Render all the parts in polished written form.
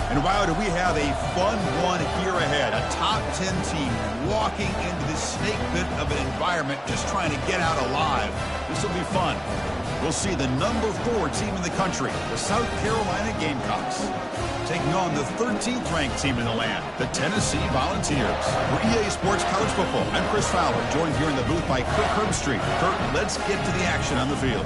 And wow, do we have a fun one here ahead. A top 10 team walking into this snake pit of an environment just trying to get out alive. This will be fun. We'll see the number 4 team in the country, the South Carolina Gamecocks, taking on the 13th ranked team in the land, the Tennessee Volunteers. For EA Sports College Football, I'm Chris Fowler, joined here in the booth by Kirk Herbstreit. Kirk, let's get to the action on the field.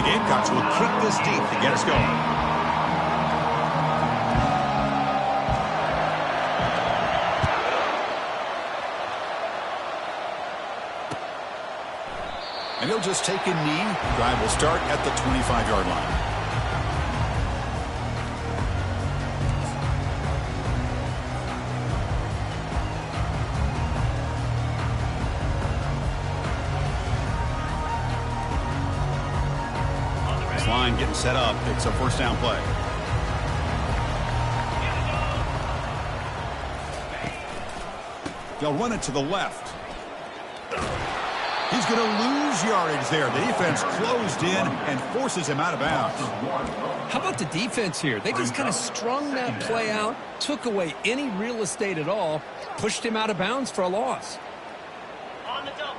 Gamecocks will kick this deep to get us going. And he'll just take a knee. Drive will start at the 25-yard line. Line getting set up. It's a first down play. They'll run it to the left. He's going to lose yardage there. The defense closed in and forces him out of bounds. How about the defense here? They just kind of strung that play out, took away any real estate at all, pushed him out of bounds for a loss.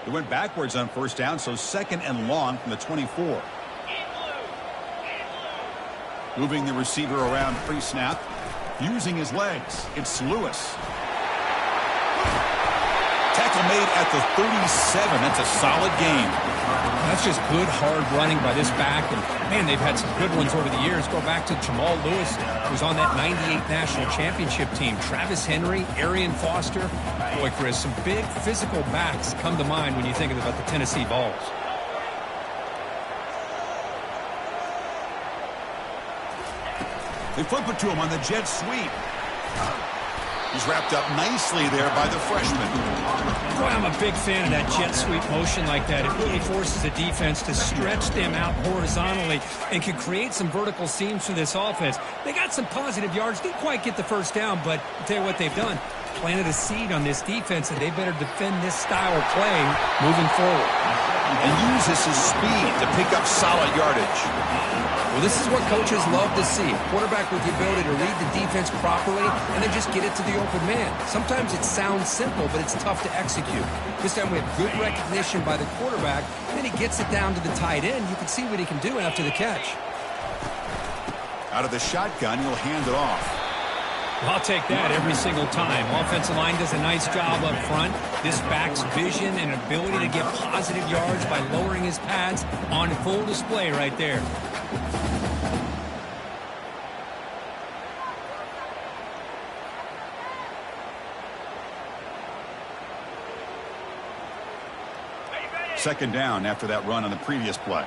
They went backwards on first down, so second and long from the 24. Moving the receiver around pre-snap. Using his legs. It's Lewis. Tackle made at the 37. That's a solid gain. That's just good, hard running by this back. And, man, they've had some good ones over the years. Go back to Jamal Lewis, who was on that 98 National Championship team. Travis Henry, Arian Foster. Boy, Chris, some big physical backs come to mind when you think about the Tennessee Vols. They flip it to him on the jet sweep. He's wrapped up nicely there by the freshman. Boy, I'm a big fan of that jet sweep motion like that. It really forces the defense to stretch them out horizontally and can create some vertical seams for this offense. They got some positive yards. Didn't quite get the first down, but I'll tell you what they've done. Planted a seed on this defense, and they better defend this style of playing moving forward. And uses his speed to pick up solid yardage. Well, this is what coaches love to see. A quarterback with the ability to read the defense properly and then just get it to the open man. Sometimes it sounds simple, but it's tough to execute. This time we have good recognition by the quarterback, and then he gets it down to the tight end. You can see what he can do after the catch. Out of the shotgun, he'll hand it off. Well, I'll take that every single time. Offensive line does a nice job up front. This back's vision and ability to get positive yards by lowering his pads on full display right there. Second down after that run on the previous play.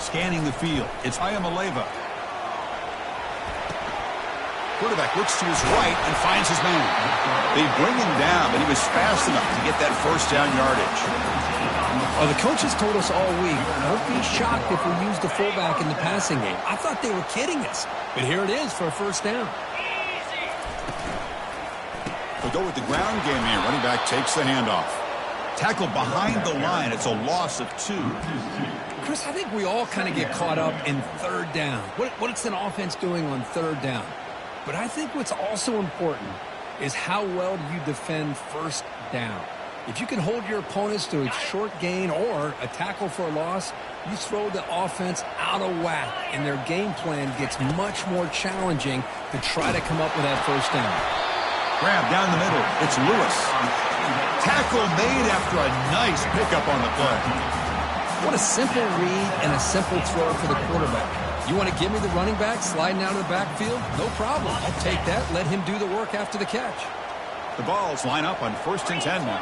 Scanning the field. It's Ayamaleva. Quarterback looks to his right and finds his man. They bring him down, but he was fast enough to get that first down yardage. Well, the coaches told us all week, don't be shocked if we use the fullback in the passing game. I thought they were kidding us, but here it is for a first down. We'll go with the ground game here. Running back takes the handoff. Tackled behind the line. It's a loss of 2. Chris, I think we all kind of get caught up in third down. What's an offense doing on third down? But I think what's also important is how well do you defend first down. If you can hold your opponents to a short gain or a tackle for a loss, you throw the offense out of whack, and their game plan gets much more challenging to try to come up with that first down. Grab down the middle. It's Lewis. Tackle made after a nice pickup on the play. What a simple read and a simple throw for the quarterback. You want to give me the running back sliding out of the backfield? No problem. I'll take that. Let him do the work after the catch. The Vols line up on 1st and 10 now.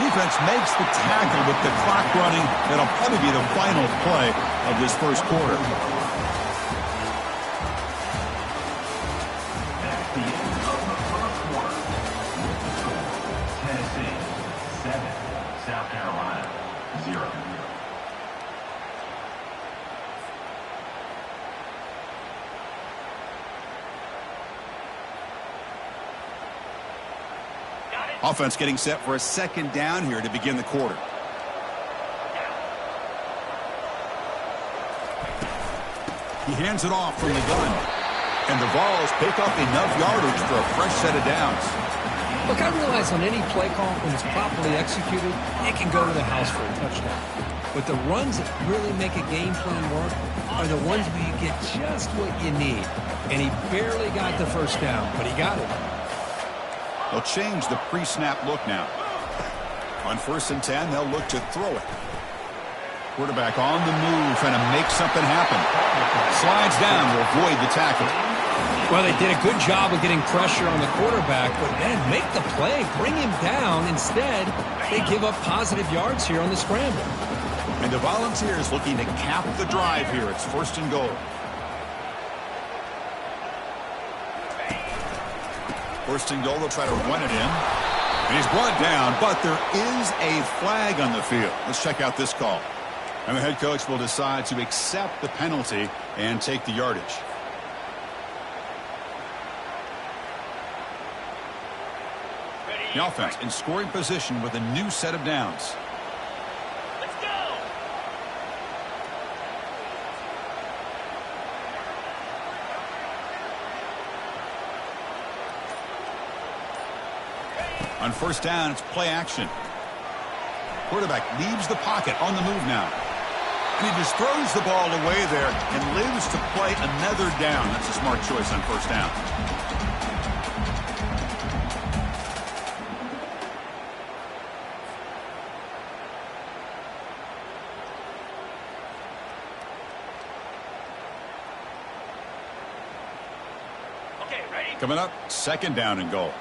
Defense makes the tackle with the clock running. That'll probably be the final play of this first quarter. At the end of the first quarter, Tennessee 7, South Carolina 0. Offense getting set for a second down here to begin the quarter. He hands it off from the gun. And the Vols pick up enough yardage for a fresh set of downs. Look, I realize on any play call, when it's properly executed, it can go to the house for a touchdown. But the runs that really make a game plan work are the ones where you get just what you need. And he barely got the first down, but he got it. They'll change the pre-snap look now. On 1st and 10, they'll look to throw it. Quarterback on the move, trying to make something happen. Slides down to avoid the tackle. Well, they did a good job of getting pressure on the quarterback, but then make the play, bring him down. Instead, they give up positive yards here on the scramble. And the Volunteers looking to cap the drive here. It's 1st and goal. 1st and goal, they'll try to run it in. And he's brought down, but there is a flag on the field. Let's check out this call. And the head coach will decide to accept the penalty and take the yardage. The offense in scoring position with a new set of downs. Let's go! On 1st down, it's play action. Quarterback leaves the pocket on the move now. And he just throws the ball away there and lives to play another down. That's a smart choice on 1st down. Okay, ready? Coming up, 2nd down and goal.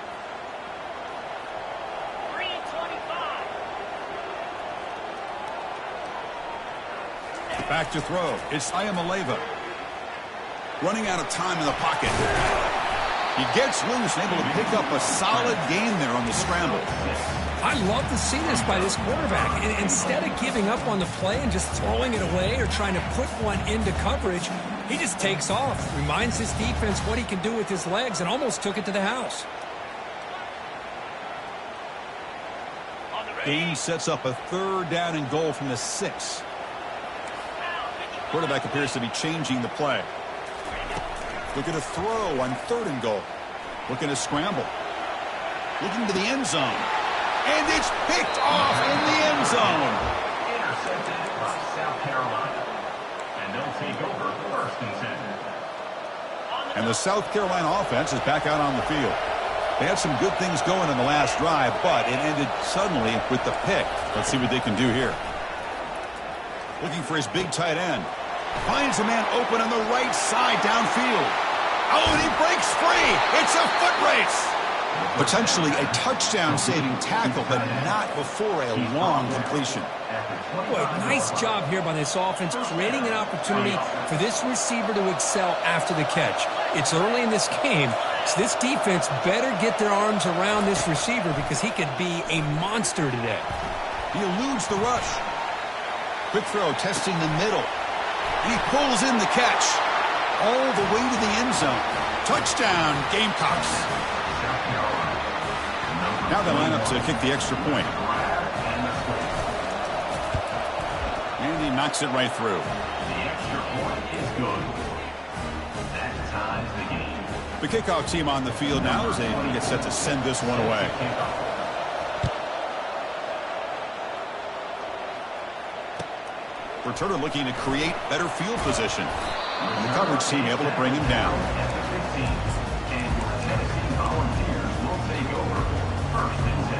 3:25. Back to throw. It's Iamaleava. Running out of time in the pocket. He gets loose and able to pick up a solid gain there on the scramble. I love to see this by this quarterback. And instead of giving up on the play and just throwing it away or trying to put one into coverage, he just takes off, reminds his defense what he can do with his legs, and almost took it to the house. Game sets up a 3rd down and goal from the 6. Quarterback appears to be changing the play. Looking to throw on 3rd and goal. Looking to scramble. Looking to the end zone. And it's picked off in the end zone. Intercepted by South Carolina. And they'll take over 1st and 10. And the South Carolina offense is back out on the field. They had some good things going in the last drive, but it ended suddenly with the pick. Let's see what they can do here. Looking for his big tight end. Finds a man open on the right side downfield. Oh, and he breaks free. It's a foot race. Potentially a touchdown-saving tackle, but not before a long completion. Boy, nice job here by this offense, creating an opportunity for this receiver to excel after the catch. It's early in this game, so this defense better get their arms around this receiver because he could be a monster today. He eludes the rush. Quick throw, testing the middle. And he pulls in the catch. All the way to the end zone. Touchdown, Gamecocks. Now they line up to kick the extra point. And he knocks it right through. The extra point is good. That ties the game. The kickoff team on the field now as they get set to send this one away. Returner looking to create better field position. And the coverage team able to bring him down. At the 15, and your Tennessee Volunteers will take over 1st and 10.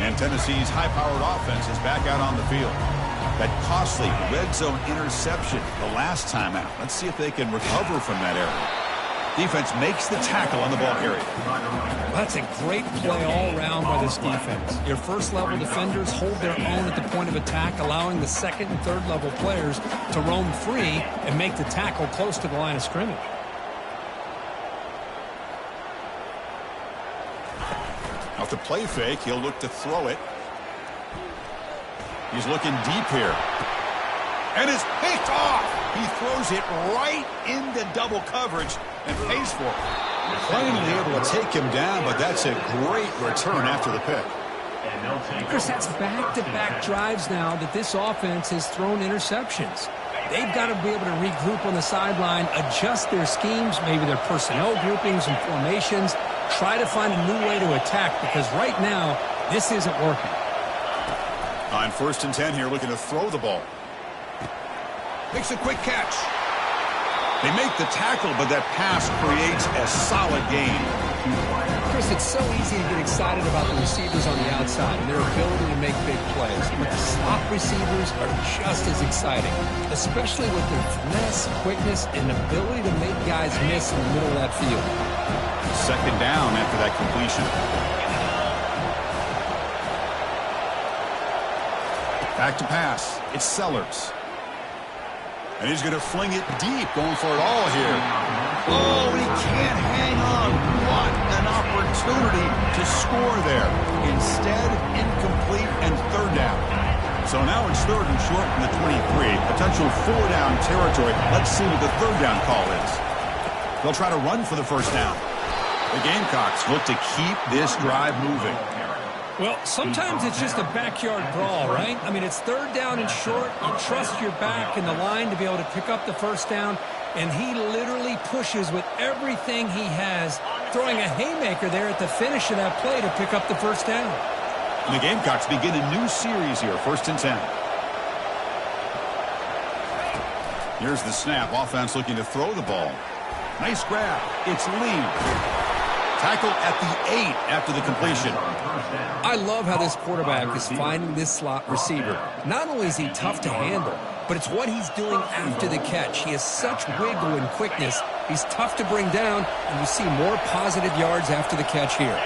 And Tennessee's high-powered offense is back out on the field. That costly red zone interception the last time out. Let's see if they can recover from that error. Defense makes the tackle on the ball carrier. That's a great play all around by this defense. Your first-level defenders hold their own at the point of attack, allowing the second and third-level players to roam free and make the tackle close to the line of scrimmage. Off the play fake, he'll look to throw it. He's looking deep here. And it's picked off. He throws it right into double coverage and pays for it. Finally able to take him down, but that's a great return after the pick. Chris, that's back-to-back drives now that this offense has thrown interceptions. They've got to be able to regroup on the sideline, adjust their schemes, maybe their personnel groupings and formations, try to find a new way to attack, because right now, this isn't working. On 1st and 10 here, looking to throw the ball. Makes a quick catch. They make the tackle, but that pass creates a solid gain. Chris, it's so easy to get excited about the receivers on the outside and their ability to make big plays. But the slot receivers are just as exciting, especially with their finesse, quickness, and ability to make guys miss in the middle of that field. 2nd down after that completion. Back to pass. It's Sellers. And he's going to fling it deep, going for it all here. Oh, he can't hang on. What an opportunity to score there. Instead, incomplete and 3rd down. So now it's 3rd and short from the 23. Potential 4-down territory. Let's see what the 3rd down call is. They'll try to run for the 1st down. The Gamecocks look to keep this drive moving. Well, sometimes it's just a backyard brawl, right? I mean, it's 3rd down and short. You trust your back and the line to be able to pick up the 1st down, and he literally pushes with everything he has, throwing a haymaker there at the finish of that play to pick up the 1st down. And the Gamecocks begin a new series here, 1st and 10. Here's the snap. Offense looking to throw the ball. Nice grab. It's Lee. Tackle at the 8 after the completion. I love how this quarterback is finding this slot receiver. Not only is he tough to handle, but it's what he's doing after the catch. He has such wiggle and quickness. He's tough to bring down, and you see more positive yards after the catch here.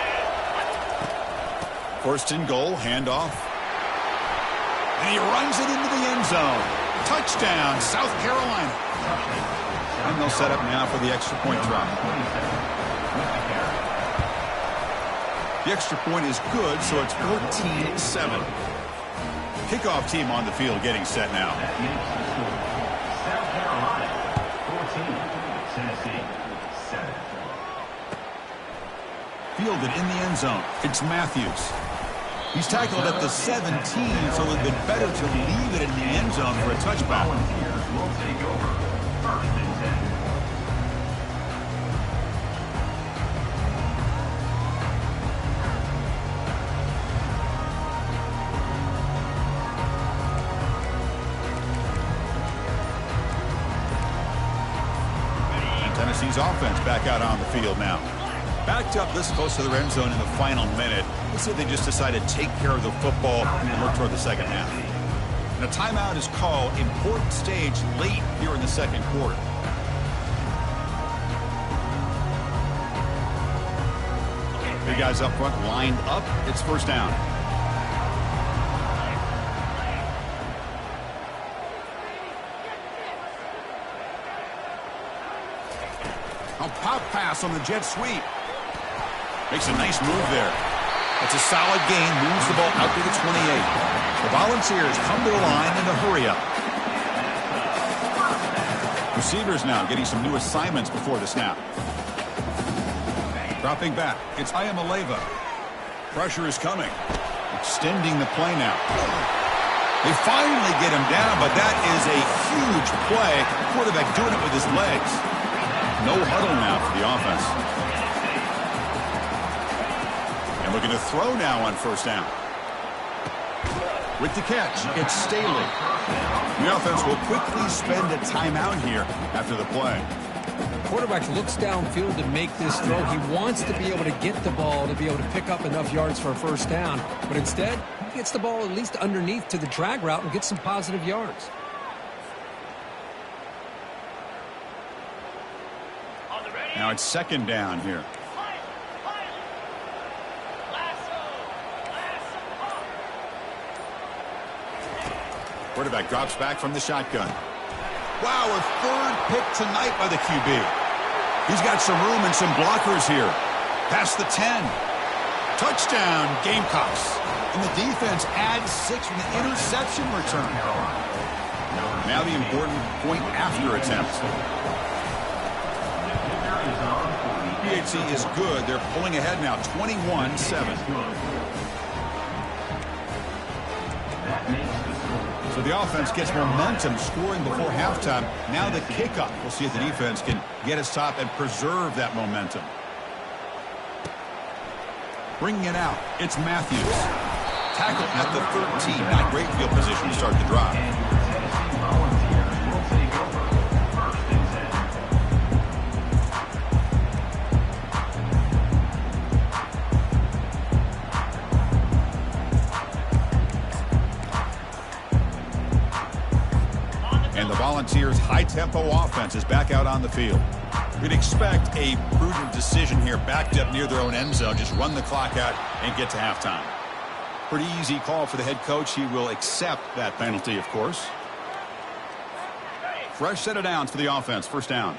1st and goal, handoff. And he runs it into the end zone. Touchdown, South Carolina. And they'll set up now for the extra point try. The extra point is good, so it's 14-7. Kickoff team on the field getting set now. South Carolina, 14, Tennessee, 7. Fielded in the end zone. It's Matthews. He's tackled at the 17, so it would have been better to leave it in the end zone for a touchback. Volunteers will take over 1st and 10. Tennessee's offense back out on the field now. Backed up this close to the end zone in the final minute. Let's say they just decided to take care of the football and work toward the 2nd half. And a timeout is called. Important stage late here in the 2nd quarter. Big guys up front lined up. It's 1st down. A pop pass on the jet sweep. Makes a nice move there. It's a solid gain. Moves the ball out to the 28. The Volunteers come to the line in a hurry up. Receivers now getting some new assignments before the snap. Dropping back. It's Ayamaleva. Pressure is coming. Extending the play now. They finally get him down, but that is a huge play. Quarterback doing it with his legs. No huddle now for the offense. And looking to throw now on 1st down. With the catch, it's Staley. The offense will quickly spend a timeout here after the play. Quarterback looks downfield to make this throw. He wants to be able to get the ball to be able to pick up enough yards for a 1st down. But instead, he gets the ball at least underneath to the drag route and gets some positive yards. Now it's second down here. Quarterback drops back from the shotgun. Wow, a third pick tonight by the QB. He's got some room and some blockers here. Past the 10. Touchdown, Gamecocks. And the defense adds 6 from the interception return. Now the important point after attempt. PHC is good. They're pulling ahead now, 21-7. So the offense gets momentum scoring before halftime. Now the kickoff. We'll see if the defense can get a stop and preserve that momentum. Bringing it out, it's Matthews. Tackle at the 13. Not great field position to start the drive. And the Volunteers' high-tempo offense is back out on the field. We'd expect a prudent decision here, backed up near their own end zone. Just run the clock out and get to halftime. Pretty easy call for the head coach. He will accept that penalty, of course. Fresh set of downs for the offense. First down.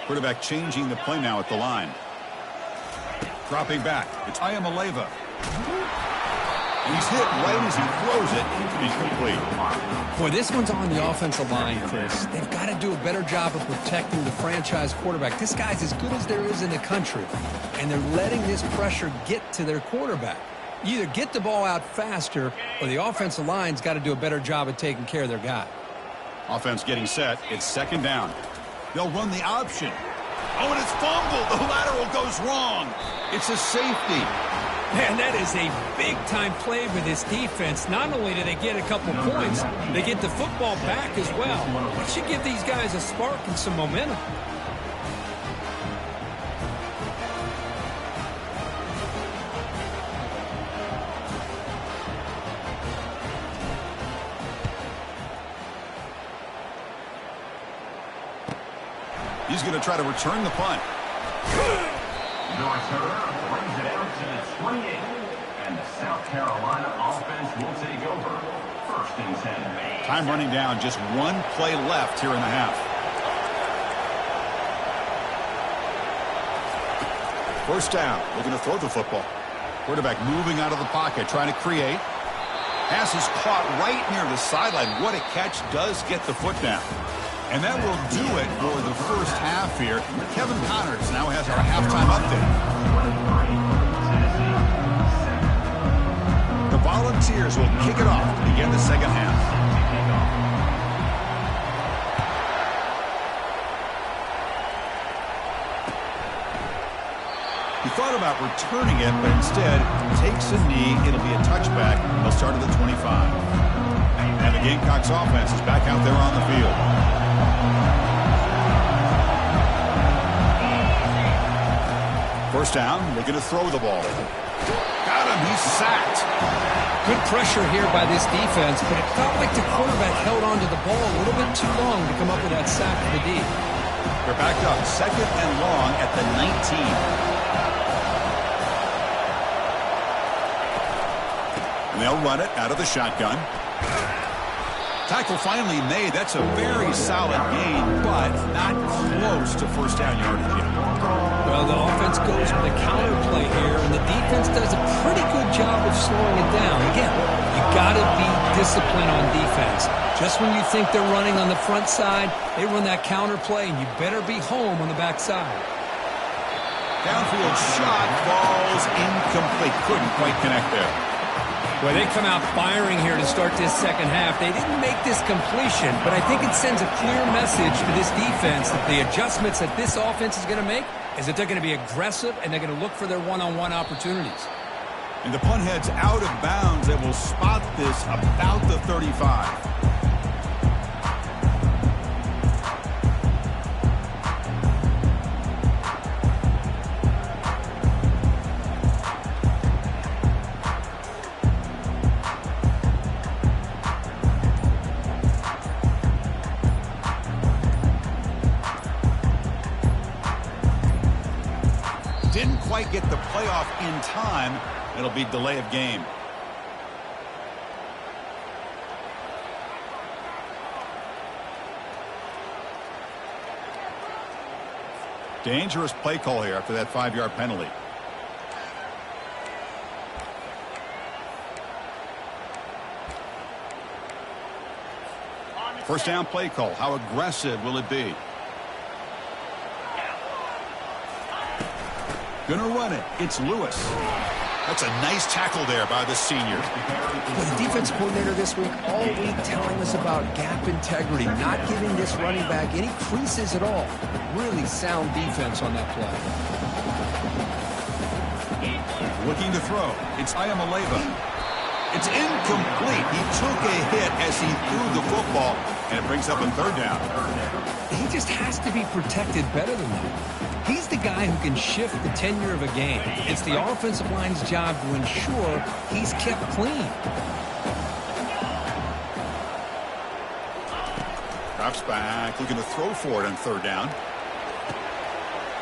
Quarterback changing the play now at the line. Dropping back. It's Ayamaleva. He's hit right as he throws it. Incomplete. Boy, this one's on the offensive line, Chris. They've got to do a better job of protecting the franchise quarterback. This guy's as good as there is in the country, and they're letting this pressure get to their quarterback. You either get the ball out faster, or the offensive line's got to do a better job of taking care of their guy. Offense getting set. It's second down. They'll run the option. Oh, and it's fumbled. The lateral goes wrong. It's a safety. Man, that is a big-time play for this defense. Not only do they get a couple points, they get the football back as well. It should give these guys a spark and some momentum. He's going to try to return the punt. The returner brings it out to the 28, and the South Carolina offense will take over. First and 10. Time running down, just one play left here in the half. First down, we're going to throw the football. Quarterback moving out of the pocket, trying to create. Pass is caught right near the sideline. What a catch, does get the foot down. And that will do it for the first half here. Kevin Connors now has our halftime update. The Volunteers will kick it off to begin the second half. He thought about returning it, but instead takes a knee. It'll be a touchback. They'll start at the 25. And the Gamecocks offense is back out there on the field. First down, they're going to throw the ball. Got him, he's sacked. Good pressure here by this defense, but it felt like the quarterback held onto the ball a little bit too long to come up with that sack for the D. They're backed up, second and long at the 19. And they'll run it out of the shotgun. Tackle finally made. That's a very solid gain, but not close to first down yardage yet. Well, the offense goes with a counter play here, and the defense does a pretty good job of slowing it down. Again, you got to be disciplined on defense. Just when you think they're running on the front side, they run that counter play, and you better be home on the back side. Downfield shot falls incomplete. Couldn't quite connect there. Well, they come out firing here to start this second half. They didn't make this completion, but I think it sends a clear message to this defense that the adjustments that this offense is going to make is that they're going to be aggressive and they're going to look for their one-on-one opportunities. And the punt heads out of bounds. They will spot this about the 35. Didn't quite get the playoff in time. It'll be delay of game. Dangerous play call here after that 5-yard penalty. First down play call. How aggressive will it be? Gonna run it. It's Lewis. That's a nice tackle there by the senior. Well, the defense coordinator this week all week telling us about gap integrity, not giving this running back any creases at all. Really sound defense on that play. Looking to throw. It's Ayamaleva. It's incomplete. He took a hit as he threw the football, and it brings up a third down. He just has to be protected better than that. He's the guy who can shift the tenure of a game. It's the offensive line's job to ensure he's kept clean. Drops back, looking to throw for it on third down.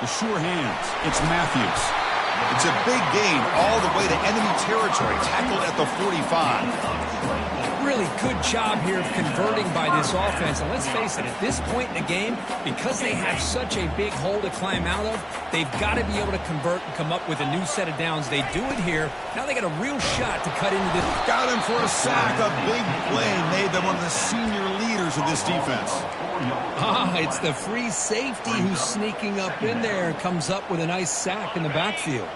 The sure hands. It's Matthews. It's a big gain all the way to enemy territory, tackled at the 45. Really good job here of converting by this offense. And let's face it, at this point in the game, because they have such a big hole to climb out of, they've got to be able to convert and come up with a new set of downs. They do it here. Now they got a real shot to cut into this. Got him for a sack. A big play made them one of the senior leaders of this defense. It's the free safety who's sneaking up in there and comes up with a nice sack in the backfield.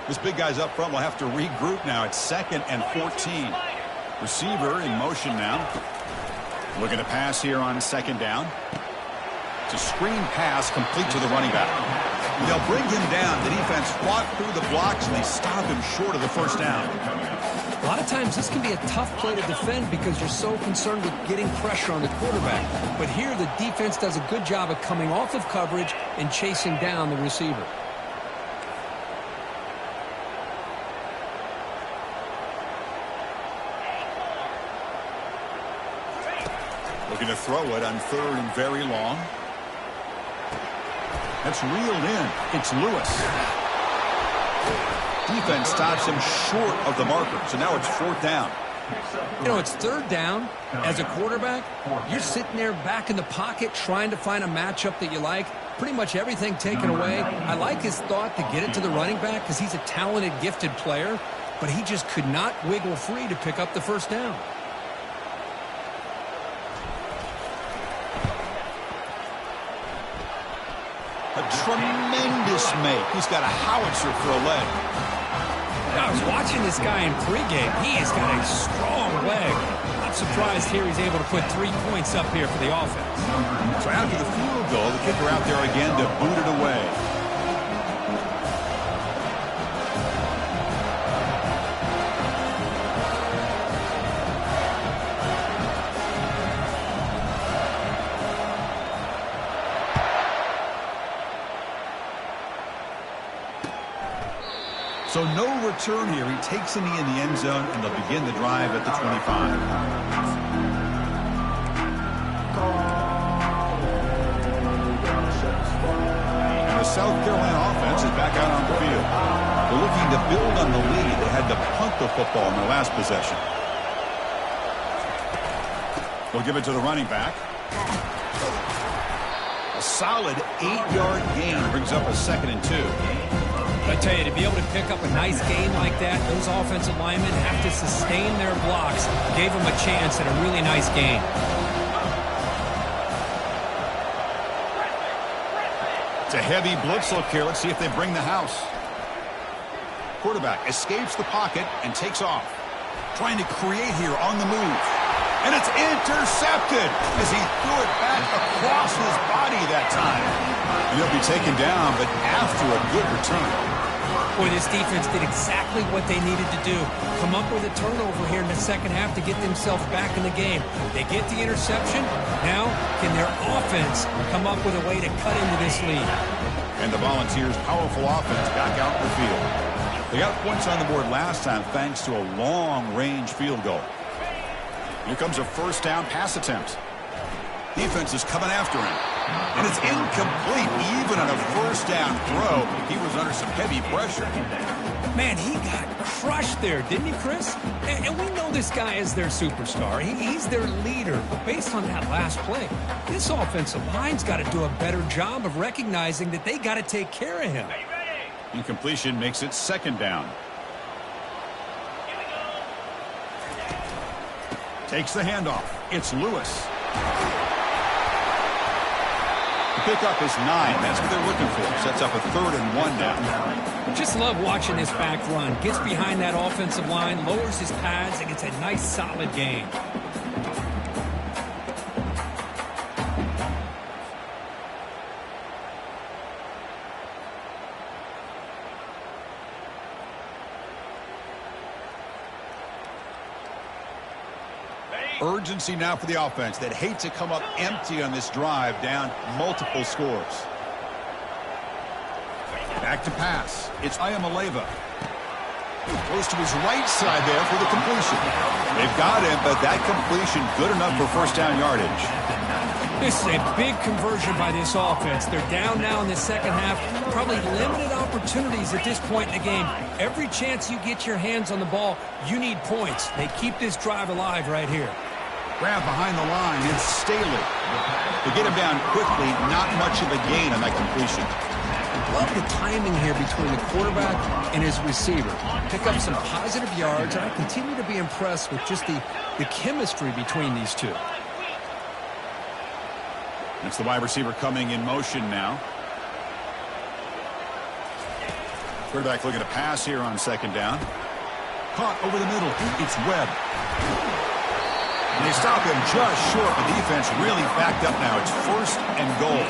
This big guy's up front will have to regroup now. It's 2nd and 14. Receiver in motion now. Looking to pass here on 2nd down. It's a screen pass complete to the running back. They'll bring him down. The defense fought through the blocks, and they stop him short of the first down. A lot of times this can be a tough play to defend because you're so concerned with getting pressure on the quarterback. But here the defense does a good job of coming off of coverage and chasing down the receiver. Looking to throw it on 3rd and very long. That's reeled in. It's Lewis. Defense stops him short of the marker, so now it's 4th down. You know, it's 3rd down. As a quarterback, you're sitting there back in the pocket trying to find a matchup that you like. Pretty much everything taken away. I like his thought to get it to the running back because he's a talented, gifted player, but he just could not wiggle free to pick up the first down. A tremendous make. He's got a howitzer for a leg. I was watching this guy in pregame. He has got a strong leg. Not surprised here he's able to put 3 points up here for the offense. So after the field goal, the kicker out there again to boot it away. So no return here. He takes a knee in the end zone, and they'll begin the drive at the 25. And the South Carolina offense is back out on the field. They're looking to build on the lead. They had to punt the football in their last possession. They'll give it to the running back. A solid 8-yard gain brings up a 2nd and 2. I tell you, to be able to pick up a nice game like that, those offensive linemen have to sustain their blocks. Gave them a chance at a really nice game. It's a heavy blitz look here. Let's see if they bring the house. Quarterback escapes the pocket and takes off. Trying to create here on the move. And it's intercepted as he threw it back across his body that time. And he'll be taken down, but after a good return. Boy, this defense did exactly what they needed to do. Come up with a turnover here in the second half to get themselves back in the game. They get the interception. Now, can their offense come up with a way to cut into this lead? And the Volunteers' powerful offense back out in the field. They got points on the board last time thanks to a long-range field goal. Here comes a first down pass attempt. Defense is coming after him. And it's incomplete even on a 1st first down throw. He was under some heavy pressure. Man, he got crushed there, didn't he, Chris? And we know this guy is their superstar. He's their leader. But based on that last play, this offensive line's got to do a better job of recognizing that they got to take care of him. Are you ready? Incompletion makes it second down. Here we go. Takes the handoff. It's Lewis. The pickup is 9. That's what they're looking for. Sets up a 3rd and 1 now. Just love watching this back run. Gets behind that offensive line, lowers his pads, and gets a nice, solid gain. Urgency now for the offense that hate to come up empty on this drive, down multiple scores. Back to pass. It's Ayamaleva. Goes to his right side there for the completion. They've got him, but that completion good enough for first down yardage. This is a big conversion by this offense. They're down now in the second half. Probably limited opportunities at this point in the game. Every chance you get your hands on the ball, you need points. They keep this drive alive right here. Grab behind the line. It's Staley. To get him down quickly, not much of a gain on that completion. Love the timing here between the quarterback and his receiver. Pick up some positive yards, and I continue to be impressed with just the chemistry between these two. That's the wide receiver coming in motion now. Quarterback looking to pass here on second down. Caught over the middle. It's Webb. And they stop him just short. The defense really backed up now. It's 1st and goal.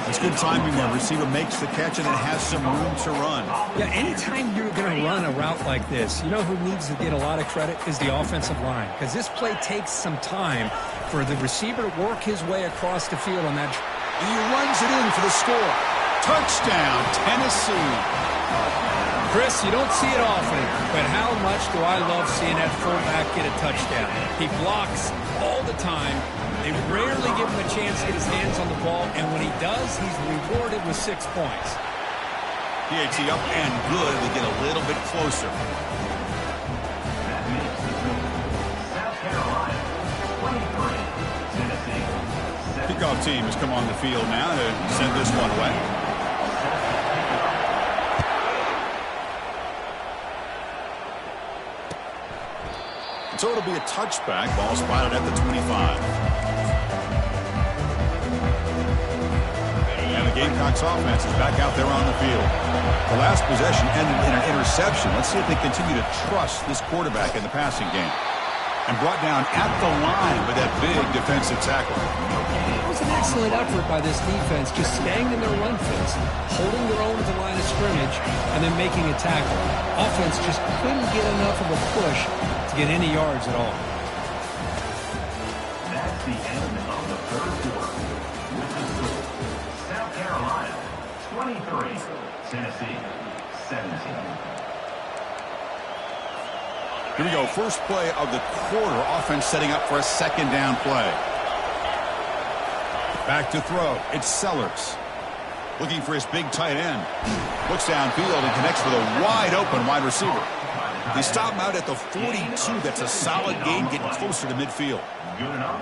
It's good timing there. Receiver makes the catch and then has some room to run. Yeah, anytime you're going to run a route like this, you know who needs to get a lot of credit is the offensive line. Because this play takes some time for the receiver to work his way across the field on that. He runs it in for the score. Touchdown, Tennessee. Chris, you don't see it often, but how much do I love seeing that fullback get a touchdown? He blocks all the time. They rarely give him a chance to get his hands on the ball, and when he does, he's rewarded with 6 points. PAT up and good. They get a little bit closer. That makes the South Carolina 23, Tennessee 7. Kickoff team has come on the field now to send this one away. So it'll be a touchback. Ball spotted at the 25. And the Gamecocks offense is back out there on the field. The last possession ended in an interception. Let's see if they continue to trust this quarterback in the passing game. And brought down at the line with that big defensive tackle. It was an excellent effort by this defense, just staying in their run fence, holding their own at the line of scrimmage, and then making a tackle. Offense just couldn't get enough of a push to get any yards at all. That's the end of the 3rd quarter. With the score, South Carolina 23, Tennessee 17. Here we go. First play of the quarter. Offense setting up for a second down play. Back to throw. It's Sellers. Looking for his big tight end. Looks downfield and connects with a wide open wide receiver. They stop him out at the 42. That's a solid gain, getting closer to midfield.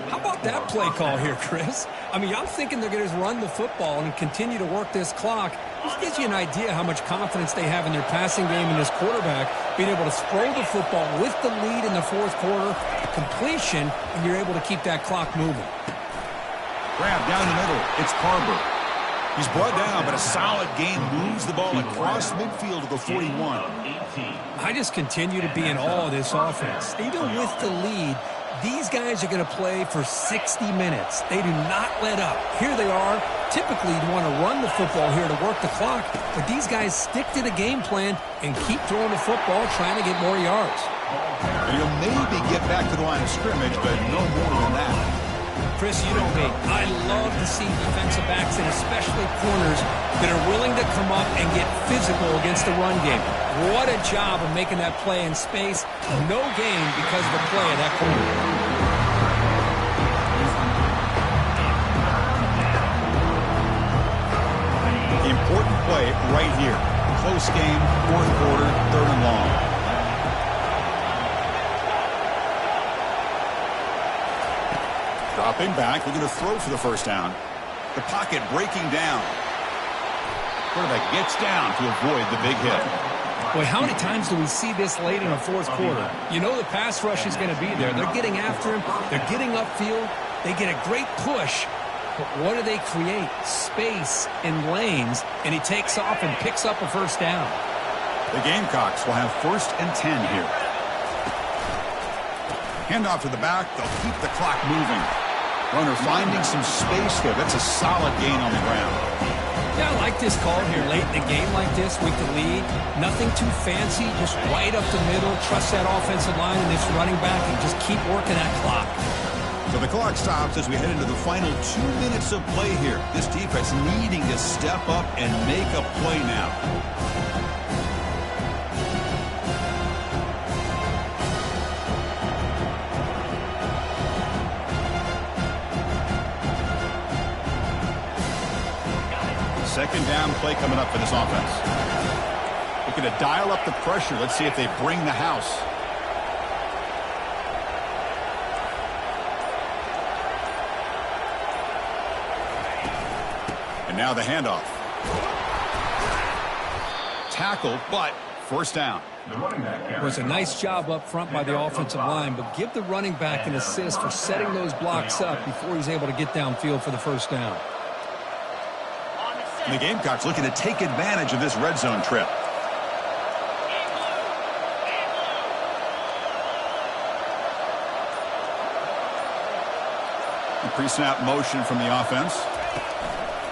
How about that play call here, Chris? I mean, I'm thinking they're going to run the football and continue to work this clock. This gives you an idea how much confidence they have in their passing game and this quarterback being able to throw the football with the lead in the 4th quarter, completion, and you're able to keep that clock moving. Grab down the middle. It's Carver. He's brought down, but a solid gain moves the ball across midfield to the 41. I just continue to be in awe of this offense. Even with the lead, these guys are going to play for 60 minutes. They do not let up. Here they are. Typically, you'd want to run the football here to work the clock, but these guys stick to the game plan and keep throwing the football, trying to get more yards. You'll maybe get back to the line of scrimmage, but no more than that. Chris, you know me. I love to see defensive backs and especially corners that are willing to come up and get physical against the run game. What a job of making that play in space. No gain because of the play of that corner. Important play right here. Close game, fourth quarter, third and long. Dropping back, looking to throw for the first down. The pocket breaking down. Quarterback gets down to avoid the big hit. Boy, how many times do we see this late in a fourth quarter? You know the pass rush is going to be there. They're getting after him. They're getting upfield. They get a great push. But what do they create? Space in lanes, and he takes off and picks up a first down. The Gamecocks will have 1st and 10 here. Handoff to the back. They'll keep the clock moving. Runner finding some space there. That's a solid gain on the ground. Yeah, I like this call here late in the game like this with the lead. Nothing too fancy, just right up the middle. Trust that offensive line and this running back and just keep working that clock. So the clock stops as we head into the final 2 minutes of play here. This defense needing to step up and make a play now. Second down play coming up for this offense. Looking to dial up the pressure. Let's see if they bring the house. And now the handoff. Tackle, but first down. It was a nice job up front by the offensive line, but give the running back an assist for setting those blocks up before he's able to get downfield for the first down. And the Gamecocks looking to take advantage of this red zone trip. Pre-snap motion from the offense.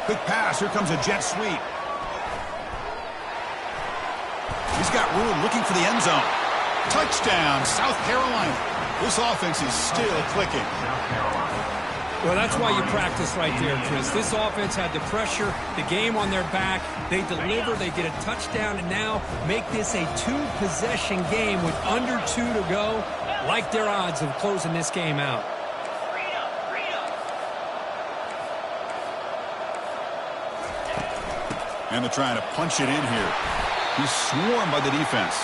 Quick pass. Here comes a jet sweep. He's got room looking for the end zone. Touchdown, South Carolina. This offense is still clicking. Well, that's why you practice right there, Chris. This offense had the pressure, the game on their back. They deliver, they get a touchdown, and now make this a two-possession game with under 2 to go. Like their odds of closing this game out. And they're trying to punch it in here. He's swarmed by the defense.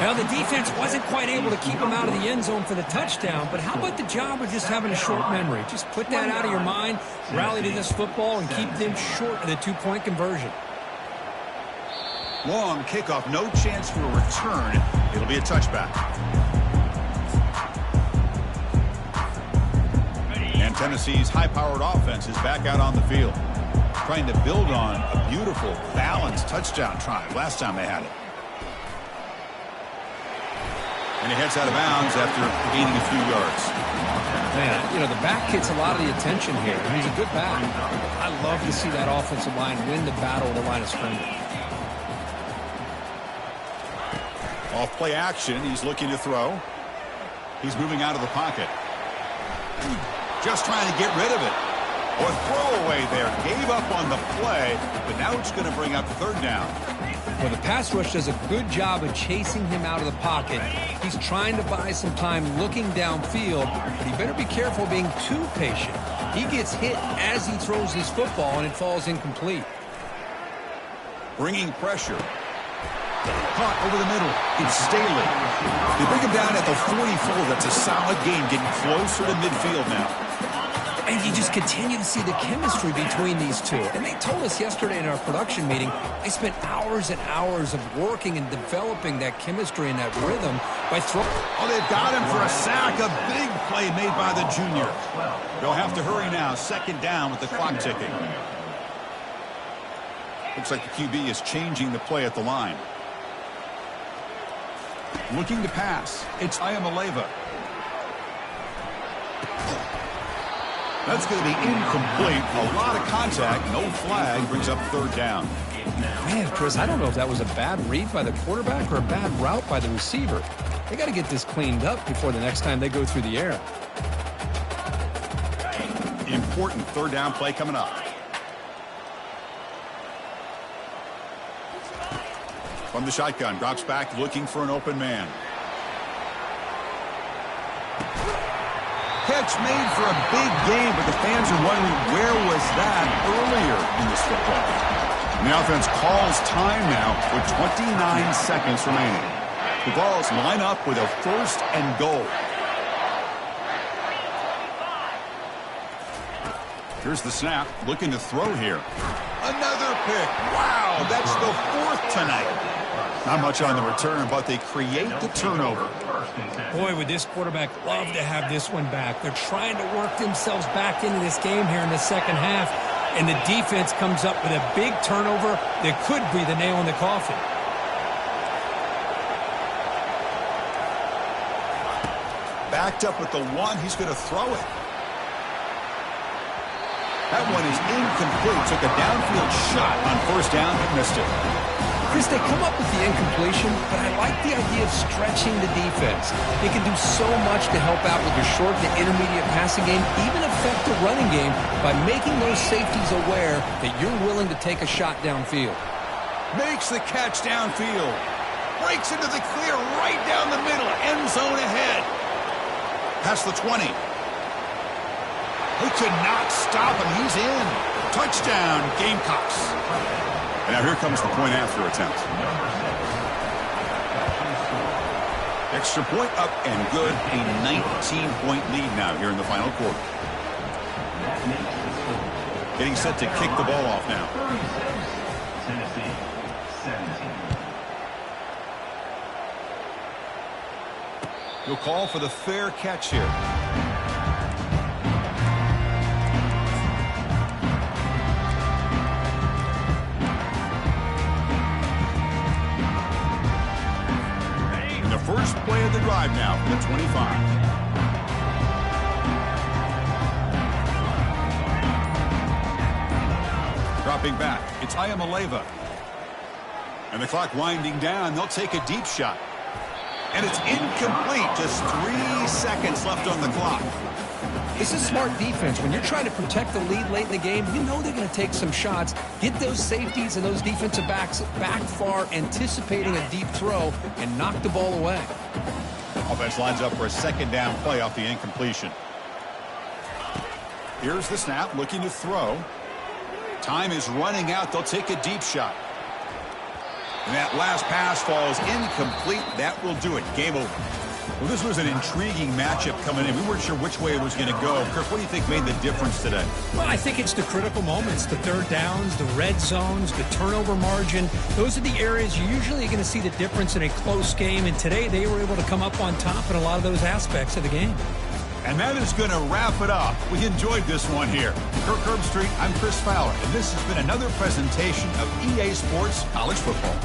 Well, the defense wasn't quite able to keep him out of the end zone for the touchdown, but how about the job of just having a short memory? Just put that out of your mind, rally to this football, and keep them short of the two-point conversion. Long kickoff, no chance for a return. It'll be a touchback. And Tennessee's high-powered offense is back out on the field, trying to build on a beautiful, balanced touchdown drive last time they had it. And he heads out of bounds after gaining a few yards. Man, you know, the back gets a lot of the attention here. He's a good back. I love to see that offensive line win the battle at the line of scrimmage. Off play action, he's looking to throw. He's moving out of the pocket. Just trying to get rid of it. Or throwaway there. Gave up on the play, but now it's going to bring up third down. Well, the pass rush does a good job of chasing him out of the pocket. He's trying to buy some time looking downfield, but he better be careful being too patient. He gets hit as he throws his football, and it falls incomplete. Bringing pressure. Caught over the middle. It's Staley. They bring him down at the 44. That's a solid game, getting closer to midfield now. And you just continue to see the chemistry between these two. And they told us yesterday in our production meeting, they spent hours and hours of working and developing that chemistry and that rhythm by throwing. Oh, they've got him for a sack. A big play made by the junior. They'll have to hurry now. Second down with the clock ticking. Looks like the QB is changing the play at the line. Looking to pass. It's Ayamaleva. That's going to be incomplete. A lot of contact. No flag. Brings up third down. Man, Chris, I don't know if that was a bad read by the quarterback or a bad route by the receiver. They got to get this cleaned up before the next time they go through the air. Important third down play coming up. From the shotgun, drops back looking for an open man. Catch made for a big game, but the fans are wondering where was that earlier in this football. And the offense calls time now with 29 seconds remaining. The Vols line up with a 1st and goal. Here's the snap, looking to throw here. Another pick. Wow, that's the 4th tonight. Not much on the return, but they create the turnover. Boy, would this quarterback love to have this one back. They're trying to work themselves back into this game here in the second half, and the defense comes up with a big turnover that could be the nail in the coffin. Backed up at the 1, he's going to throw it. That one is incomplete. Took a downfield shot on 1st down, but missed it. Chris, they come up with the incompletion, but I like the idea of stretching the defense. They can do so much to help out with the short to intermediate passing game, even affect the running game by making those safeties aware that you're willing to take a shot downfield. Makes the catch downfield. Breaks into the clear right down the middle. End zone ahead. Past the 20. He could not stop him. He's in. Touchdown, Gamecocks. And now here comes the point after attempt. Extra point up and good. A 19-point lead now here in the final quarter. Getting set to kick the ball off now. Tennessee, 17. He'll call for the fair catch here. First play of the drive now from the 25. Dropping back, it's Ayamaleva. And the clock winding down, they'll take a deep shot. And it's incomplete, just 3 seconds left on the clock. This is smart defense. When you're trying to protect the lead late in the game, you know they're going to take some shots, get those safeties and those defensive backs back far, anticipating a deep throw, and knock the ball away. Offense lines up for a 2nd down play off the incompletion. Here's the snap, looking to throw. Time is running out. They'll take a deep shot. And that last pass falls incomplete. That will do it. Game over. Well, this was an intriguing matchup coming in. We weren't sure which way it was going to go. Kirk, what do you think made the difference today? Well, I think it's the critical moments, the 3rd downs, the red zones, the turnover margin. Those are the areas you're usually going to see the difference in a close game. And today they were able to come up on top in a lot of those aspects of the game. And that is going to wrap it up. We enjoyed this one here. Kirk Herbstreit, I'm Chris Fowler, and this has been another presentation of EA Sports College Football.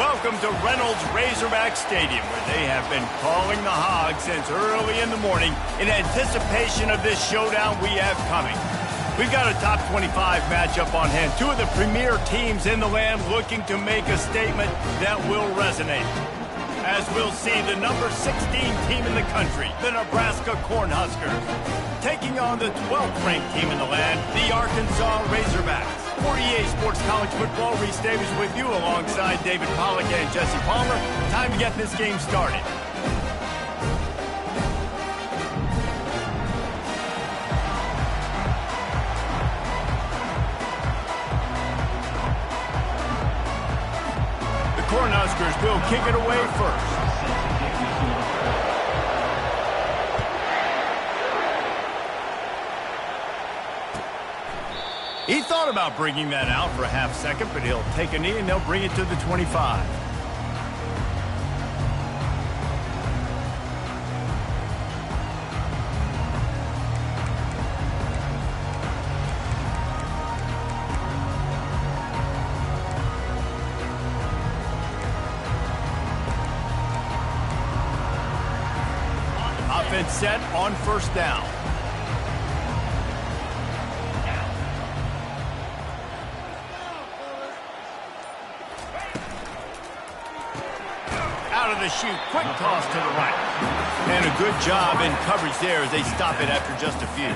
Welcome to Reynolds Razorback Stadium, where they have been calling the Hogs since early in the morning in anticipation of this showdown we have coming. We've got a top 25 matchup on hand. Two of the premier teams in the land looking to make a statement that will resonate. As we'll see the number 16 team in the country, the Nebraska Cornhuskers, taking on the 12th ranked team in the land, the Arkansas Razorbacks. For EA Sports College Football, Reese Davis with you alongside David Pollack and Jesse Palmer. Time to get this game started. The Cornhuskers will kick it away first. He thought about bringing that out for a half second, but he'll take a knee and they'll bring it to the 25. Offense set on first down. Out of the chute, quick toss to the right. And a good job in coverage there as they stop it after just a few.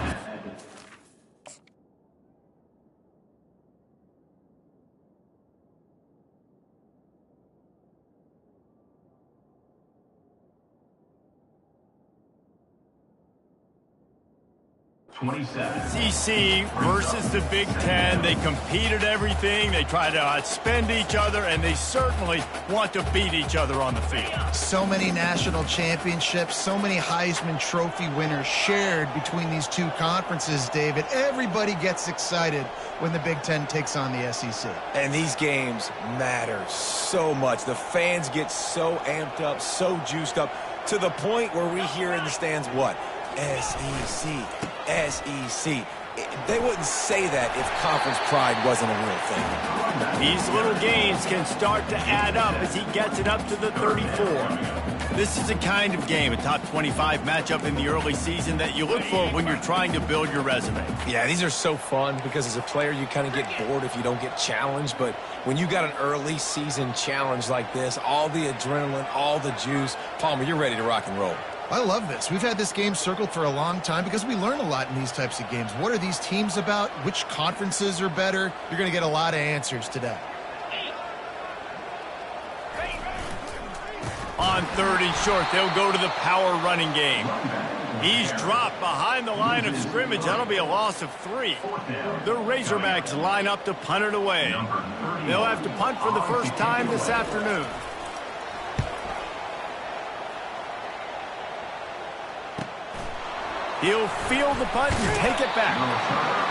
SEC versus the Big Ten. They compete at everything. They try to outspend each other, and they certainly want to beat each other on the field. So many national championships, so many Heisman Trophy winners shared between these two conferences, David. Everybody gets excited when the Big Ten takes on the SEC. And these games matter so much. The fans get so amped up, so juiced up, to the point where we hear in the stands, what? SEC, SEC. They wouldn't say that if conference pride wasn't a real thing. These little gains can start to add up as he gets it up to the 34. This is a kind of game, a top 25 matchup in the early season that you look for when you're trying to build your resume. Yeah, these are so fun because as a player you kind of get bored if you don't get challenged, but when you got an early season challenge like this, all the adrenaline, all the juice, Palmer, you're ready to rock and roll. I love this. We've had this game circled for a long time because we learn a lot in these types of games. What are these teams about? Which conferences are better? You're going to get a lot of answers today. On 3rd and short, they'll go to the power running game. He's dropped behind the line of scrimmage. That'll be a loss of 3. The Razorbacks line up to punt it away. They'll have to punt for the first time this afternoon. He'll field the punt and take it back.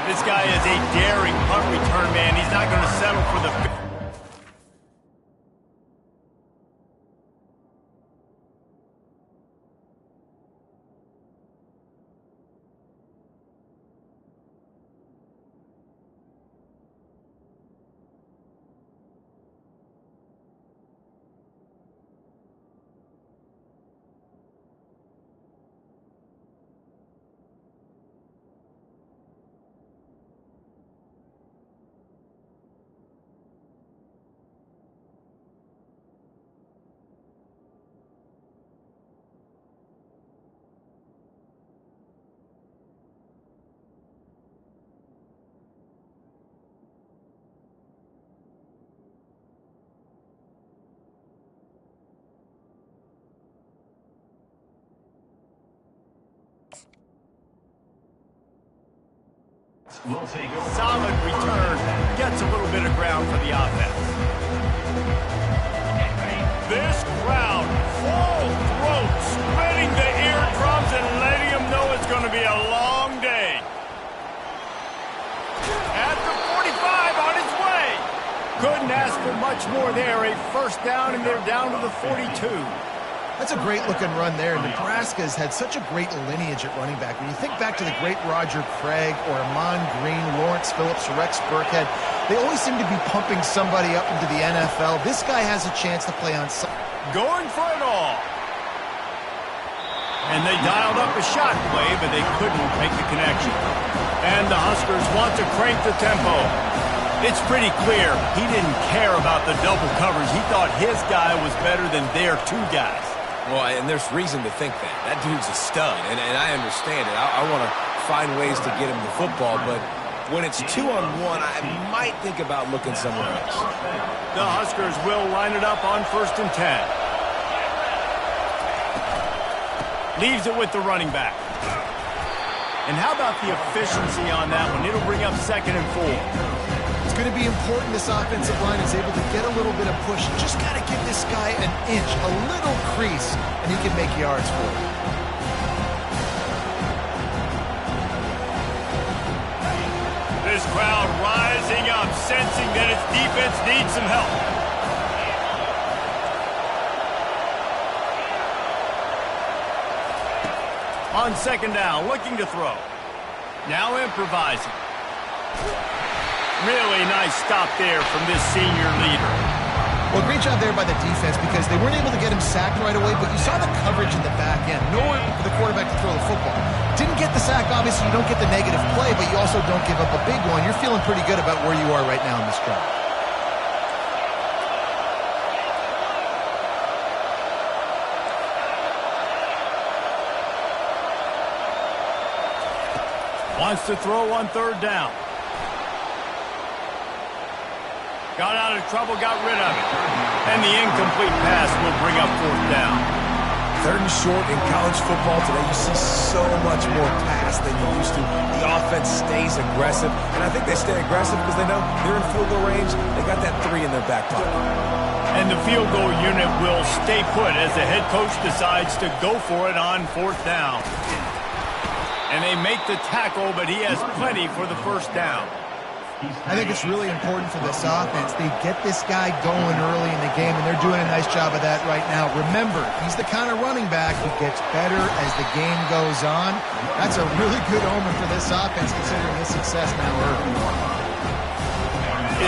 This guy is a daring punt return man. He's not going to settle for the... Solid return. Gets a little bit of ground for the offense. This crowd, full throat, splitting the eardrums and letting them know it's going to be a long day. At the 45, on his way. Couldn't ask for much more there. A first down, and they're down to the 42. That's a great-looking run there. Nebraska has had such a great lineage at running back. When you think back to the great Roger Craig or Amon Green, Lawrence Phillips, or Rex Burkhead, they always seem to be pumping somebody up into the NFL. This guy has a chance to play on some... Going for it all. And they dialed up a shot play, but they couldn't make the connection. And the Huskers want to crank the tempo. It's pretty clear he didn't care about the double coverage. He thought his guy was better than their two guys. Well, and there's reason to think that. That dude's a stud, and I understand it. I want to find ways to get him the football, but when it's 2-on-1, I might think about looking somewhere else. The Huskers will line it up on 1st and 10. Leaves it with the running back. And how about the efficiency on that one? It'll bring up 2nd and 4. It's going to be important this offensive line is able to get a little bit of push. Just got to give this guy an inch, a little crease, and he can make yards for it. This crowd rising up, sensing that its defense needs some help. On 2nd down, looking to throw. Now improvising. Really nice stop there from this senior leader. Well, great job there by the defense because they weren't able to get him sacked right away, but you saw the coverage in the back end. Nowhere for the quarterback to throw the football. Didn't get the sack, obviously you don't get the negative play, but you also don't give up a big one. You're feeling pretty good about where you are right now in this drive. Wants to throw on 3rd down. Got out of trouble, got rid of it. And the incomplete pass will bring up 4th down. 3rd and short in college football today, you see so much more pass than you used to. The offense stays aggressive, and I think they stay aggressive because they know they're in field goal range. They got that 3 in their back pocket. And the field goal unit will stay put as the head coach decides to go for it on 4th down. And they make the tackle, but he has plenty for the 1st down. I think it's really important for this offense. They get this guy going early in the game, and they're doing a nice job of that right now. Remember, he's the kind of running back who gets better as the game goes on. That's a really good omen for this offense, considering his success now early.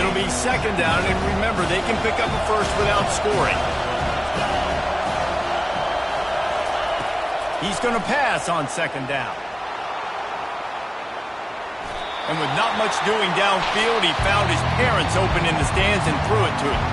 It'll be 2nd down, and remember, they can pick up a first without scoring. He's going to pass on 2nd down. And with not much doing downfield, he found his parents open in the stands and threw it to him.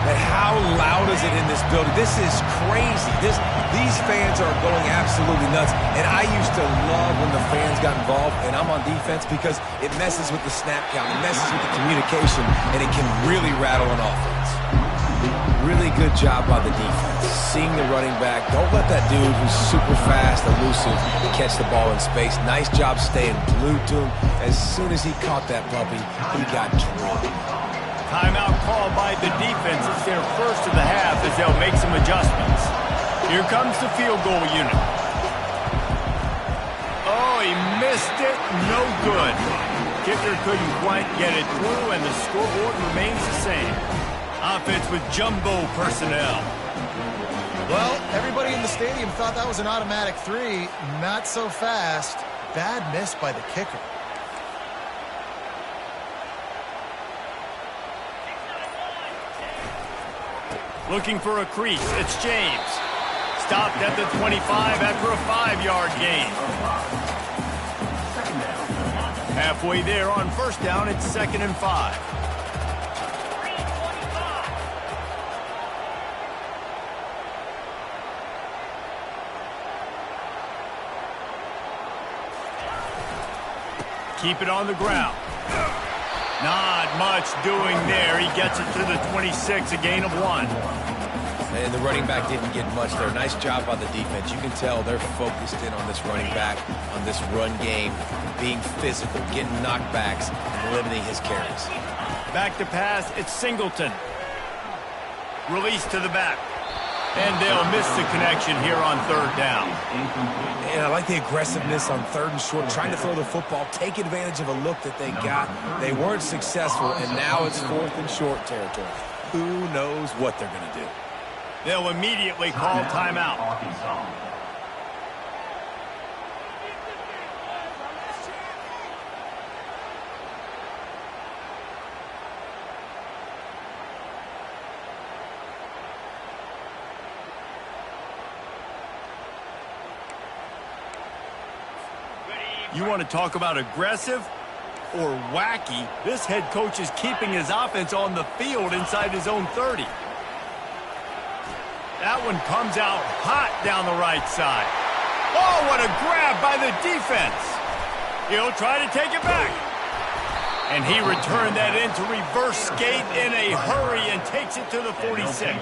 And how loud is it in this building? This is crazy. These fans are going absolutely nuts. And I used to love when the fans got involved, and I'm on defense because it messes with the snap count, it messes with the communication, and it can really rattle an offense. Really good job by the defense. Seeing the running back. Don't let that dude who's super fast, elusive, catch the ball in space. Nice job staying glued to him. As soon as he caught that puppy, he got drilled. Timeout called by the defense. It's their first of the half as they'll make some adjustments. Here comes the field goal unit. Oh, he missed it. No good. Kicker couldn't quite get it through, and the scoreboard remains the same. Offense with jumbo personnel. Well, everybody in the stadium thought that was an automatic 3. Not so fast. Bad miss by the kicker. Looking for a crease. It's James. Stopped at the 25 after a 5-yard gain. Halfway there on 1st down, it's 2nd and 5. Keep it on the ground. Not much doing there. He gets it to the 26, a gain of 1. And the running back didn't get much there. Nice job by the defense. You can tell they're focused in on this running back, on this run game, being physical, getting knockbacks, and limiting his carries. Back to pass, it's Singleton. Release to the back. And they'll miss the connection here on 3rd down. And I like the aggressiveness on 3rd and short, trying to throw the football, take advantage of a look that they got. They weren't successful, and now it's 4th and short territory. Who knows what they're going to do? They'll immediately call timeout. Arkansas. You want to talk about aggressive or wacky? This head coach is keeping his offense on the field inside his own 30. That one comes out hot down the right side. Oh, what a grab by the defense. He'll try to take it back. And he returned that into reverse skate in a hurry and takes it to the 46.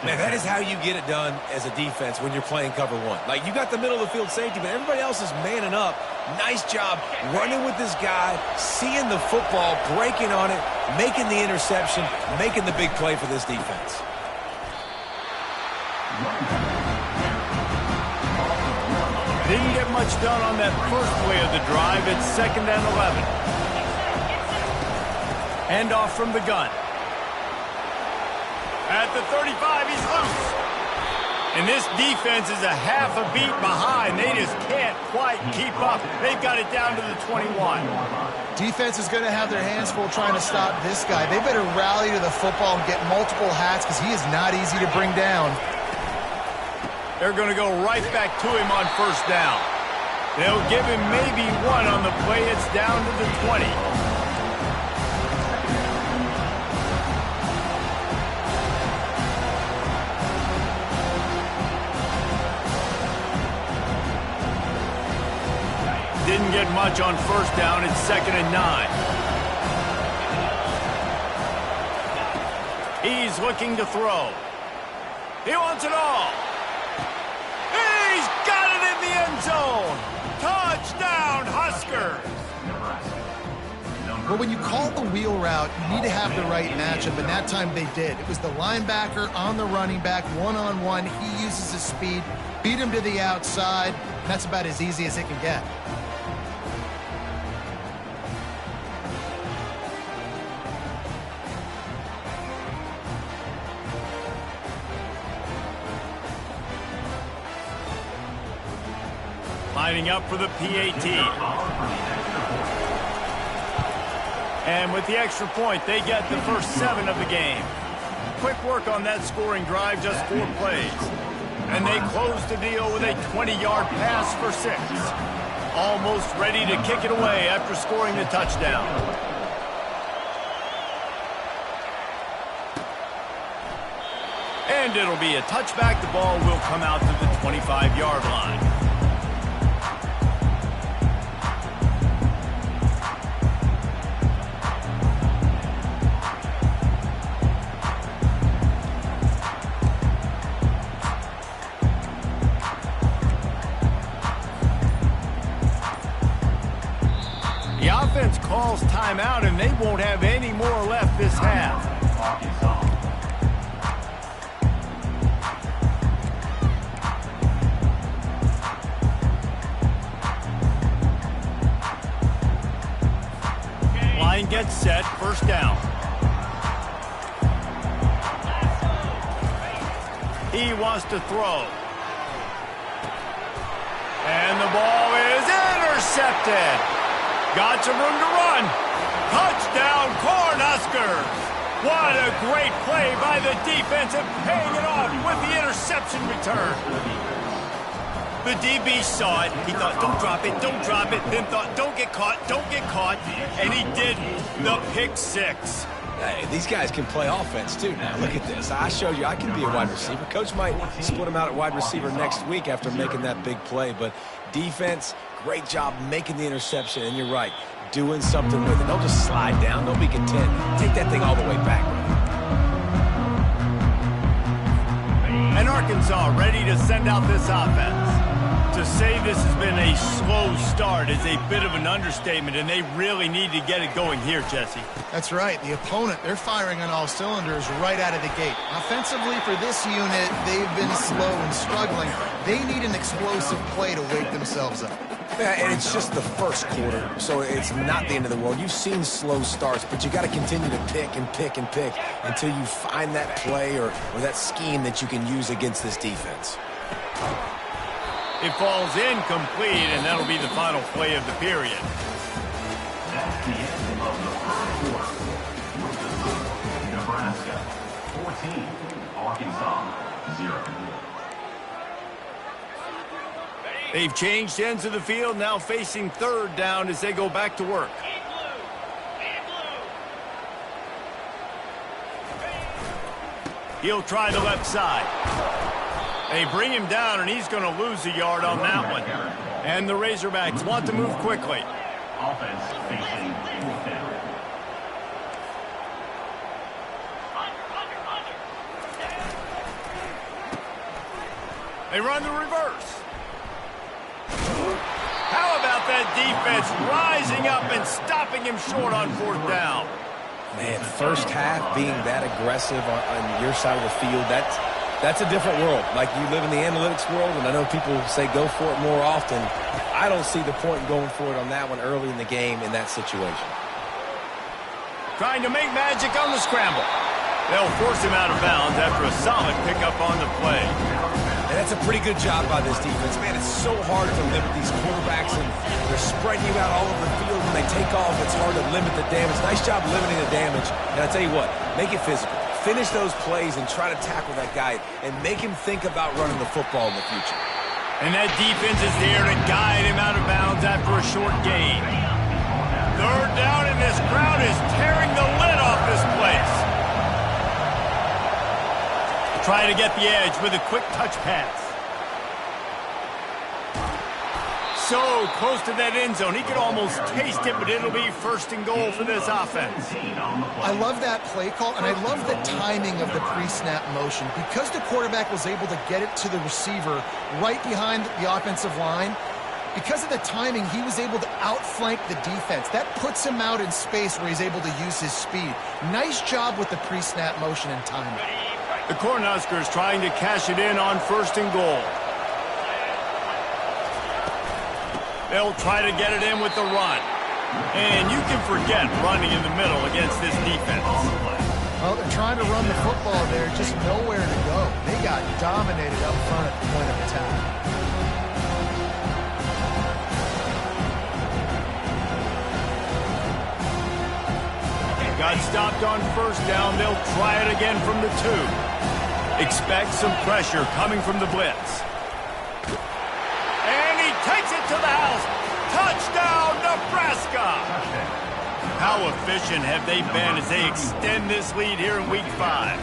Man, that is how you get it done as a defense when you're playing cover one. Like, you got the middle of the field safety, but everybody else is manning up. Nice job running with this guy, seeing the football, breaking on it, making the interception, making the big play for this defense. Didn't get much done on that first play of the drive. It's 2nd and 11. Handoff from the gun. At the 35, he's loose. And this defense is a half a beat behind. They just can't quite keep up. They've got it down to the 21. Defense is going to have their hands full trying to stop this guy. They better rally to the football and get multiple hats because he is not easy to bring down. They're going to go right back to him on 1st down. They'll give him maybe one on the play. It's down to the 20. Didn't get much on 1st down. It's 2nd and 9. He's looking to throw. He wants it all. He's got it in the end zone. Touchdown, Huskers. Well, when you call the wheel route, you need to have the right matchup, and that time they did. It was the linebacker on the running back, one-on-one. He uses his speed, beat him to the outside, and that's about as easy as it can get. Lining up for the PAT. And with the extra point, they get the first 7 of the game. Quick work on that scoring drive, just 4 plays. And they close the deal with a 20-yard pass for 6. Almost ready to kick it away after scoring the touchdown. And it'll be a touchback. The ball will come out to the 25-yard line. The offense calls timeout, and they won't have any more left this half. Line gets set, 1st down. He wants to throw. And the ball is intercepted. Got some room to run. Touchdown, Cornhuskers. What a great play by the defense and paying it off with the interception return. The DB saw it. He thought, don't drop it, don't drop it. Then thought, don't get caught, don't get caught. And he didn't. The pick 6. Hey, these guys can play offense, too, now. Look at this. I showed you I can be a wide receiver. Coach might split him out at wide receiver next week after making that big play. But defense, great job making the interception. And you're right, doing something with it. Don't just slide down. Don't be content. Take that thing all the way back. And Arkansas ready to send out this offense. To say this has been a slow start is a bit of an understatement, and they really need to get it going here, Jesse. That's right. The opponent, they're firing on all cylinders right out of the gate. Offensively, for this unit, they've been slow and struggling. They need an explosive play to wake themselves up. Yeah, and it's just the first quarter, so it's not the end of the world. You've seen slow starts, but you got to continue to pick and pick and pick until you find that play or that scheme that you can use against this defense. It falls incomplete, and that'll be the final play of the period. That's the end of the first quarter. With the score, Nebraska 14, Arkansas 0. They've changed ends of the field, now facing third down as they go back to work. He'll try the left side. They bring him down, and he's going to lose a yard on that one. And the Razorbacks want to move quickly. Offense facing fourth down. They run the reverse. How about that defense rising up and stopping him short on fourth down? Man, first half being that aggressive on your side of the field, that's a different world. Like, you live in the analytics world, and I know people say go for it more often. I don't see the point in going for it on that one early in the game in that situation. Trying to make magic on the scramble. They'll force him out of bounds after a solid pickup on the play. And that's a pretty good job by this defense. Man, it's so hard to limit these quarterbacks, and they're spreading you out all over the field. When they take off, it's hard to limit the damage. Nice job limiting the damage. And I'll tell you what, make it physical. Finish those plays and try to tackle that guy and make him think about running the football in the future. And that defense is there to guide him out of bounds after a short gain. Third down, and this crowd is tearing the lid off this place. Trying to get the edge with a quick touch pass. So close to that end zone. He could almost taste it, but it'll be first and goal for this offense. I love that play call, and I love the timing of the pre-snap motion. Because the quarterback was able to get it to the receiver right behind the offensive line, because of the timing, he was able to outflank the defense. That puts him out in space where he's able to use his speed. Nice job with the pre-snap motion and timing. The Cornhuskers trying to cash it in on first and goal. They'll try to get it in with the run. And you can forget running in the middle against this defense. Well, they're trying to run the football there, just nowhere to go. They got dominated up front at the point of attack. Got stopped on first down. They'll try it again from the 2. Expect some pressure coming from the blitz. And he takes it to the house. Touchdown, Nebraska! How efficient have they been as they extend this lead here in Week 5?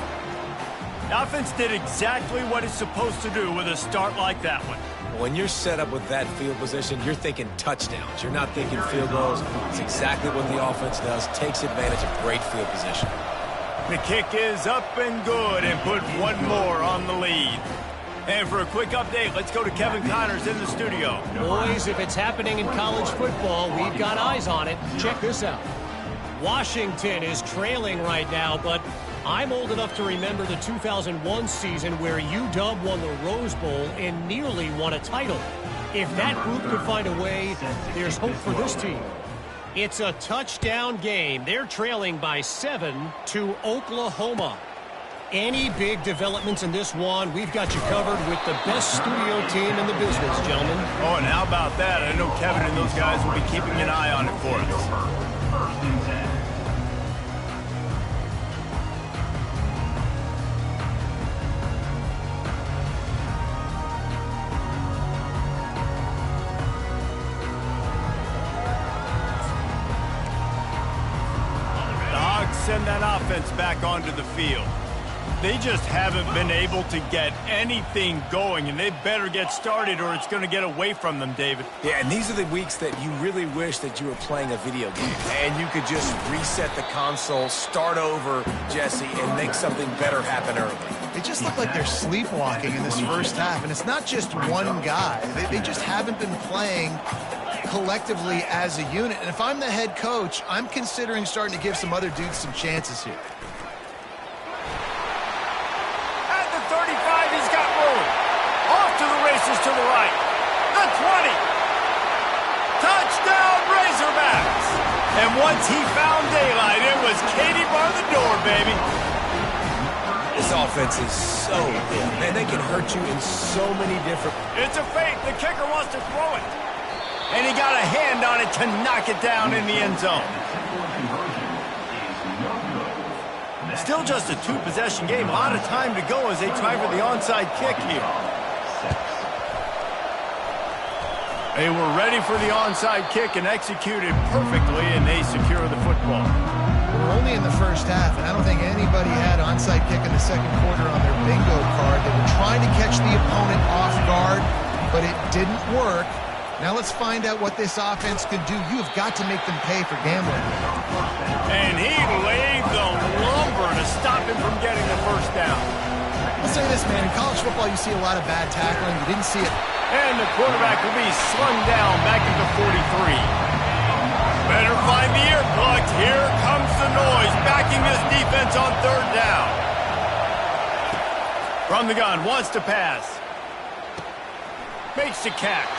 The offense did exactly what it's supposed to do with a start like that one. When you're set up with that field position, you're thinking touchdowns. You're not thinking field goals. It's exactly what the offense does. Takes advantage of great field position. The kick is up and good and put one more on the lead. And for a quick update, let's go to Kevin Connors in the studio. Boys, if it's happening in college football, we've got eyes on it. Check this out. Washington is trailing right now, but I'm old enough to remember the 2001 season where UW won the Rose Bowl and nearly won a title. If that group could find a way, there's hope for this team. It's a touchdown game. They're trailing by 7 to Oklahoma. Any big developments in this one, we've got you covered with the best studio team in the business, gentlemen. Oh, and how about that? I know Kevin and those guys will be keeping an eye on it for us. First and 10. Send that offense back onto the field. They just haven't been able to get anything going, and they better get started or it's going to get away from them, David. Yeah, and these are the weeks that you really wish that you were playing a video game and you could just reset the console, start over, Jesse, and make something better happen early. They just look like they're sleepwalking in this first half, and it's not just one guy. They just haven't been playing collectively as a unit. And if I'm the head coach, I'm considering starting to give some other dudes some chances here. At the 35, he's got room. Off to the races to the right. The 20. Touchdown, Razorbacks! And once he found daylight, it was Katie bar the door, baby. This offense is so good. Man, they can hurt you in so many different... It's a fake. The kicker wants to throw it. And he got a hand on it to knock it down in the end zone. Still just a two-possession game. A lot of time to go as they try for the onside kick here. They were ready for the onside kick and executed perfectly, and they secure the football. We're only in the first half, and I don't think anybody had onside kick in the second quarter on their bingo card. They were trying to catch the opponent off guard, but it didn't work. Now let's find out what this offense can do. You have got to make them pay for gambling. And he laid the lumber to stop him from getting the first down. I'll say this, man. In college football, you see a lot of bad tackling. You didn't see it. And the quarterback will be slung down back at the 43. Better find the earplugs. Here comes the noise, backing this defense on third down. From the gun, wants to pass. Makes the catch.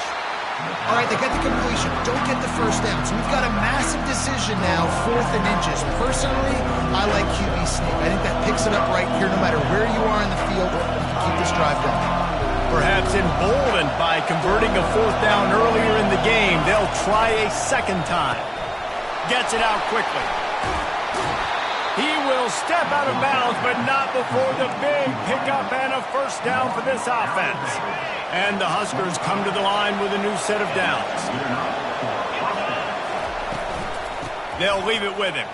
All right, they get the completion. Don't get the first down. So we've got a massive decision now, 4th and inches. Personally, I like QB sneak. I think that picks it up right here. No matter where you are in the field, you can keep this drive going. Perhaps emboldened by converting a 4th down earlier in the game, they'll try a second time. Gets it out quickly. He will step out of bounds, but not before the big pickup and a first down for this offense. And the Huskers come to the line with a new set of downs. They'll leave it with him.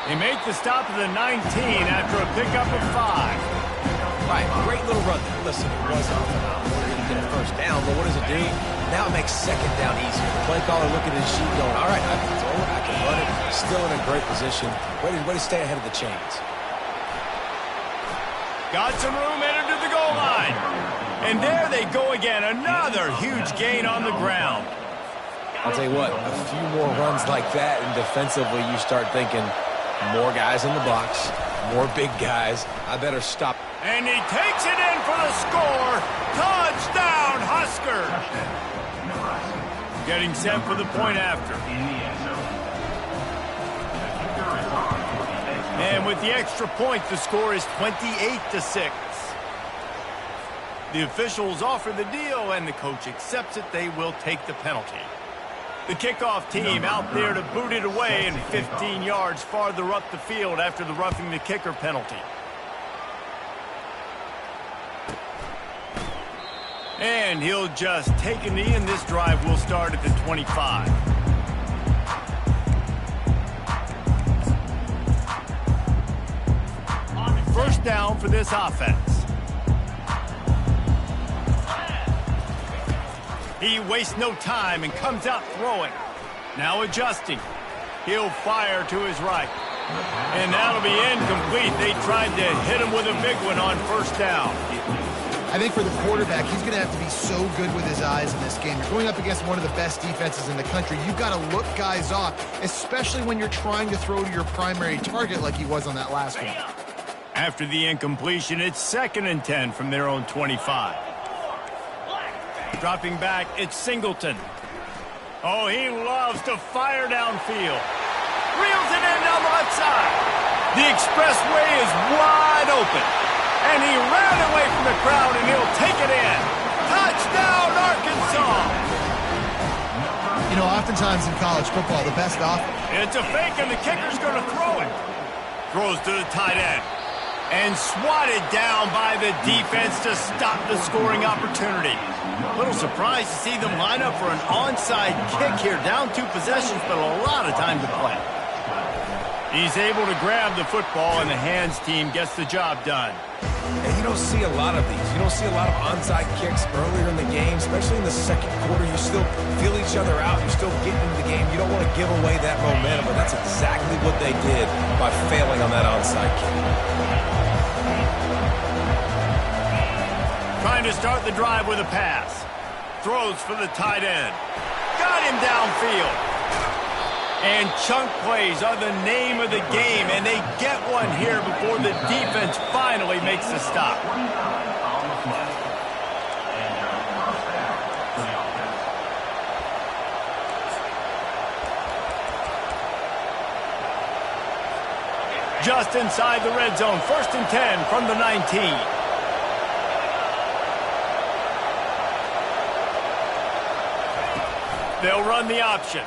They make the stop at the 19 after a pickup of 5. Right, great little run there. Listen, it wasn't going to get a first down, but what does it do? Now it makes second down easier. The play caller looking at his sheet going, all right, I can throw it, I can run it. Still in a great position. Way to stay ahead of the chains. Got some room, entered to the goal line. And there they go again. Another huge gain on the ground. I'll tell you what, a few more runs like that, and defensively you start thinking more guys in the box, more big guys. I better stop. And he takes it in for the score. Touchdown, Huskers. Getting set for the point after. And with the extra point, the score is 28-6. The officials offer the deal, and the coach accepts it. They will take the penalty. The kickoff team out there to boot it away and 15 yards farther up the field after the roughing the kicker penalty. And he'll just take a knee, and this drive will start at the 25. First down for this offense. He wastes no time and comes out throwing. Now adjusting. He'll fire to his right. And that'll be incomplete. They tried to hit him with a big one on first down. I think for the quarterback, he's going to have to be so good with his eyes in this game. You're going up against one of the best defenses in the country. You've got to look guys off, especially when you're trying to throw to your primary target like he was on that last one. After the incompletion, it's 2nd and 10 from their own 25. Dropping back, it's Singleton. Oh, he loves to fire downfield. Reels it in down the left side. The expressway is wide open. And he ran away from the crowd, and he'll take it in. Touchdown, Arkansas! You know, oftentimes in college football, the best offense. It's a fake, and the kicker's going to throw it. Throws to the tight end. And swatted down by the defense to stop the scoring opportunity. A little surprised to see them line up for an onside kick here. Down 2 possessions, but a lot of time to play. He's able to grab the football, and the hands team gets the job done. And you don't see a lot of these. You don't see a lot of onside kicks earlier in the game, especially in the second quarter. You still feel each other out. You're still getting into the game. You don't want to give away that momentum, but that's exactly what they did by failing on that onside kick. Trying to start the drive with a pass. Throws for the tight end. Got him downfield. And chunk plays are the name of the game, and they get one here before the defense finally makes the stop. Just inside the red zone, 1st and 10 from the 19. They'll run the option.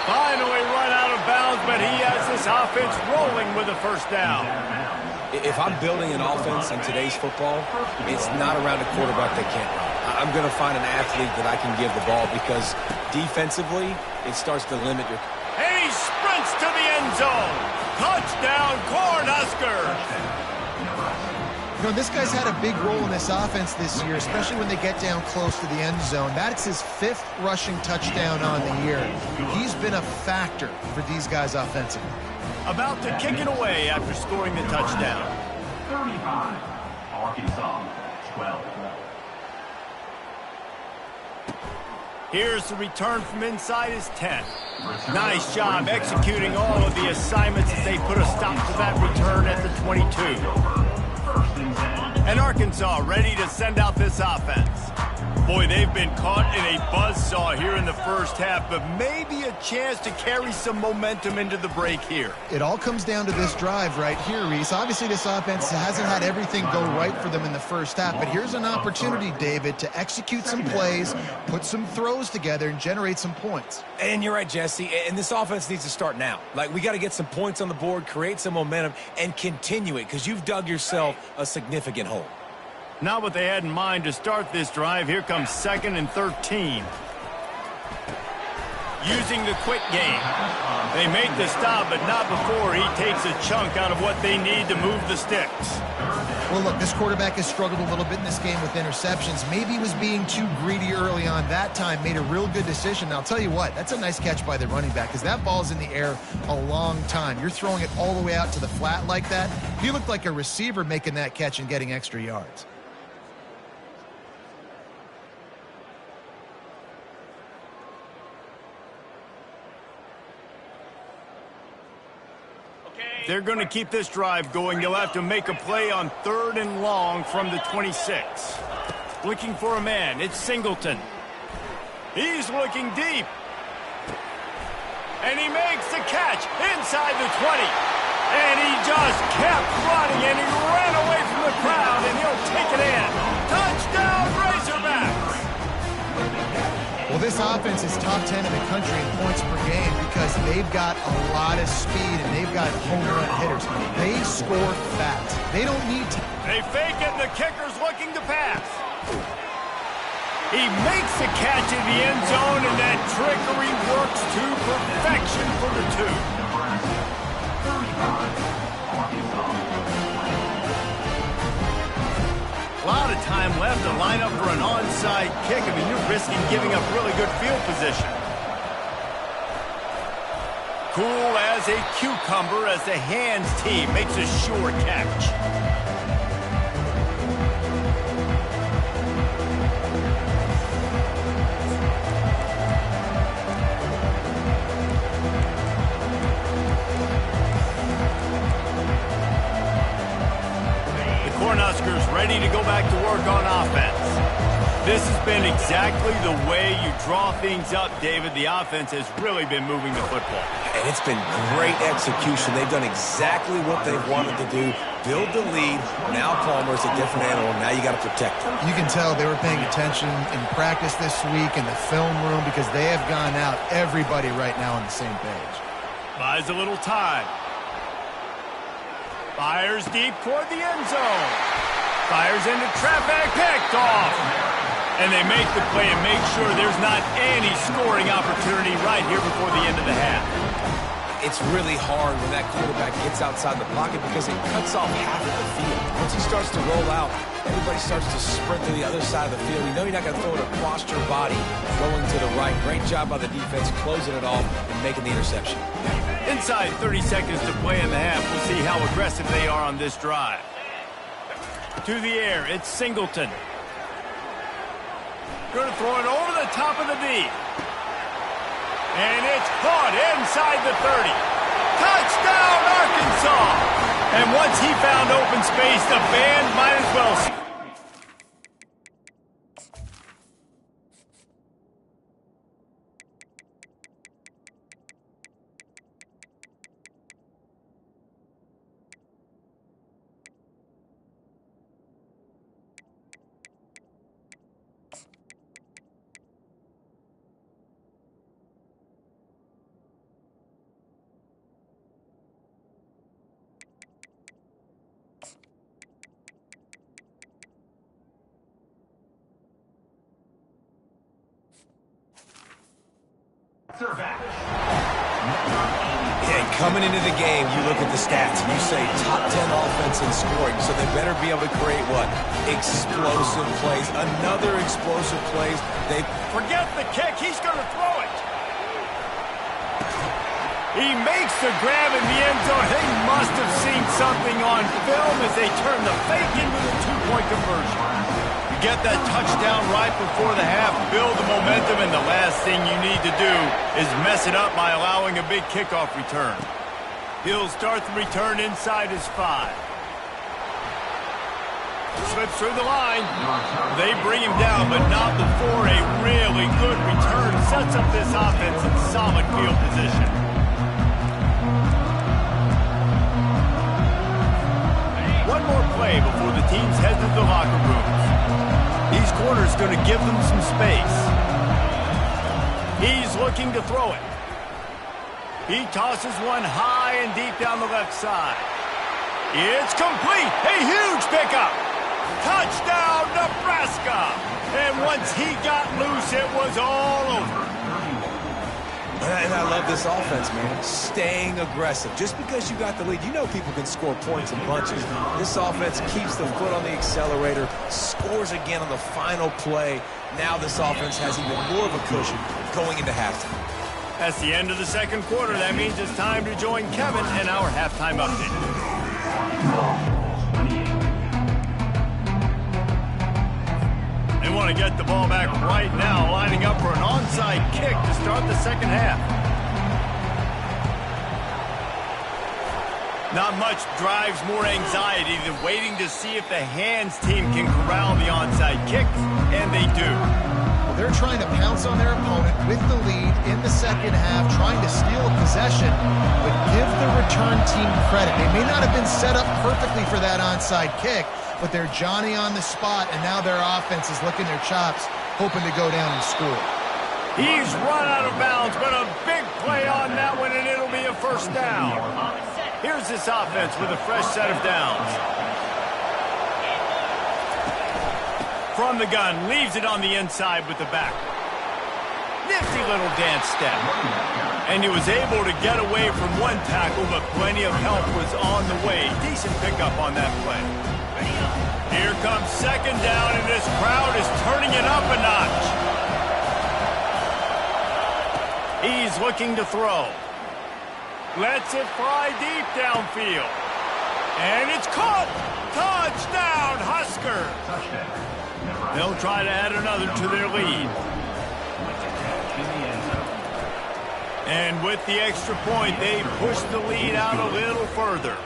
Finally run out of bounds, but he has this offense rolling with a 1st down. If I'm building an offense in today's football, it's not around a quarterback that can't run. I'm going to find an athlete that I can give the ball because defensively, it starts to limit your... And he sprints to the end zone. Touchdown, Cornhuskers. You know, this guy's had a big role in this offense this year, especially when they get down close to the end zone. That's his 5th rushing touchdown on the year. He's been a factor for these guys offensively. About to kick it away after scoring the touchdown. 35, Arkansas, 12. Here's the return from inside his 10. Nice job executing all of the assignments as they put a stop to that return at the 22. And Arkansas ready to send out this offense. Boy, they've been caught in a buzzsaw here in the 1st half, but maybe a chance to carry some momentum into the break here. It all comes down to this drive right here, Reese. Obviously, this offense hasn't had everything go right for them in the 1st half, but here's an opportunity, David, to execute some plays, put some throws together, and generate some points. And you're right, Jesse, and this offense needs to start now. Like, we got to get some points on the board, create some momentum, and continue it, because you've dug yourself a significant hole. Not what they had in mind to start this drive. Here comes 2nd and 13. Using the quick game. They make the stop, but not before he takes a chunk out of what they need to move the sticks. Well, look, this quarterback has struggled a little bit in this game with interceptions. Maybe he was being too greedy early on. That time made a real good decision. Now, I'll tell you what, that's a nice catch by the running back because that ball's in the air a long time. You're throwing it all the way out to the flat like that. He looked like a receiver making that catch and getting extra yards. They're going to keep this drive going. They'll have to make a play on 3rd and long from the 26. Looking for a man. It's Singleton. He's looking deep. And he makes the catch inside the 20. And he just kept running, and he ran away from the crowd, and he'll take it in. Touchdown, Razorbacks! Well, this offense is top 10 in the country in points per game because they've got a lot of speed and they've got home run hitters. They score fast. They don't need to. They fake it, and the kicker's looking to pass. He makes the catch in the end zone, and that trickery works to perfection for the 2. A lot of time left to line up for an onside kick. I mean, you're risking giving up really good field position. Cool as a cucumber as the hands team makes a sure catch. Cornhuskers ready to go back to work on offense. This has been exactly the way you draw things up, David. The offense has really been moving the football. And it's been great execution. They've done exactly what they've wanted to do. Build the lead. Now Palmer's a different animal. Now you got to protect him. You can tell they were paying attention in practice this week in the film room because they have gone out, everybody right now on the same page. Buys a little time. Fires deep toward the end zone. Fires into traffic, picked off. And they make the play and make sure there's not any scoring opportunity right here before the end of the half. It's really hard when that quarterback gets outside the pocket because it cuts off half of the field. Once he starts to roll out, everybody starts to sprint to the other side of the field. You know you're not going to throw it across your body going to the right. Great job by the defense closing it off and making the interception. Inside 30 seconds to play in the half. We'll see how aggressive they are on this drive. To the air, it's Singleton. Going to throw it over the top of the D. And it's caught inside the 30. Touchdown, Arkansas! And once he found open space, the band might as well... Servac. Yeah, coming into the game, you look at the stats, and you say top 10 offense in scoring, so they better be able to create what? Explosive plays. Another explosive plays. They Forget the kick. He's going to throw it. He makes the grab in the end zone. They must have seen something on film as they turn the fake into the two-point conversion. You get that touchdown right before the half, build the momentum, and the last thing you need to do is mess it up by allowing a big kickoff return. He'll start the return inside his 5. Slips through the line. They bring him down, but not before a really good return sets up this offense in solid field position. One more play before the teams head to the locker rooms. These corners going to give them some space. He's looking to throw it. He tosses one high and deep down the left side. It's complete. A huge pickup. Touchdown, Nebraska. And once he got loose, it was all over. And I love this offense, man. Staying aggressive. Just because you got the lead, you know people can score points and bunches. This offense keeps the foot on the accelerator, scores again on the final play. Now this offense has even more of a cushion going into halftime. That's the end of the second quarter. That means it's time to join Kevin in our halftime update. They want to get the ball back right now, lining up for an onside kick to start the second half. Not much drives more anxiety than waiting to see if the hands team can corral the onside kick, and they do. Well, they're trying to pounce on their opponent with the lead in the second half, trying to steal a possession, but give the return team credit. They may not have been set up perfectly for that onside kick, but they're Johnny on the spot, and now their offense is licking their chops, hoping to go down and score. He's run out of bounds, but a big play on that one, and it'll be a first down. Here's this offense with a fresh set of downs. From the gun, leaves it on the inside with the back. Nifty little dance step. And he was able to get away from one tackle, but plenty of help was on the way. Decent pickup on that play. Here comes second down, and this crowd is turning it up a notch. He's looking to throw. Lets it fly deep downfield. And it's caught. Touchdown, Huskers. They'll try to add another to their lead. And with the extra point, they push the lead out a little further.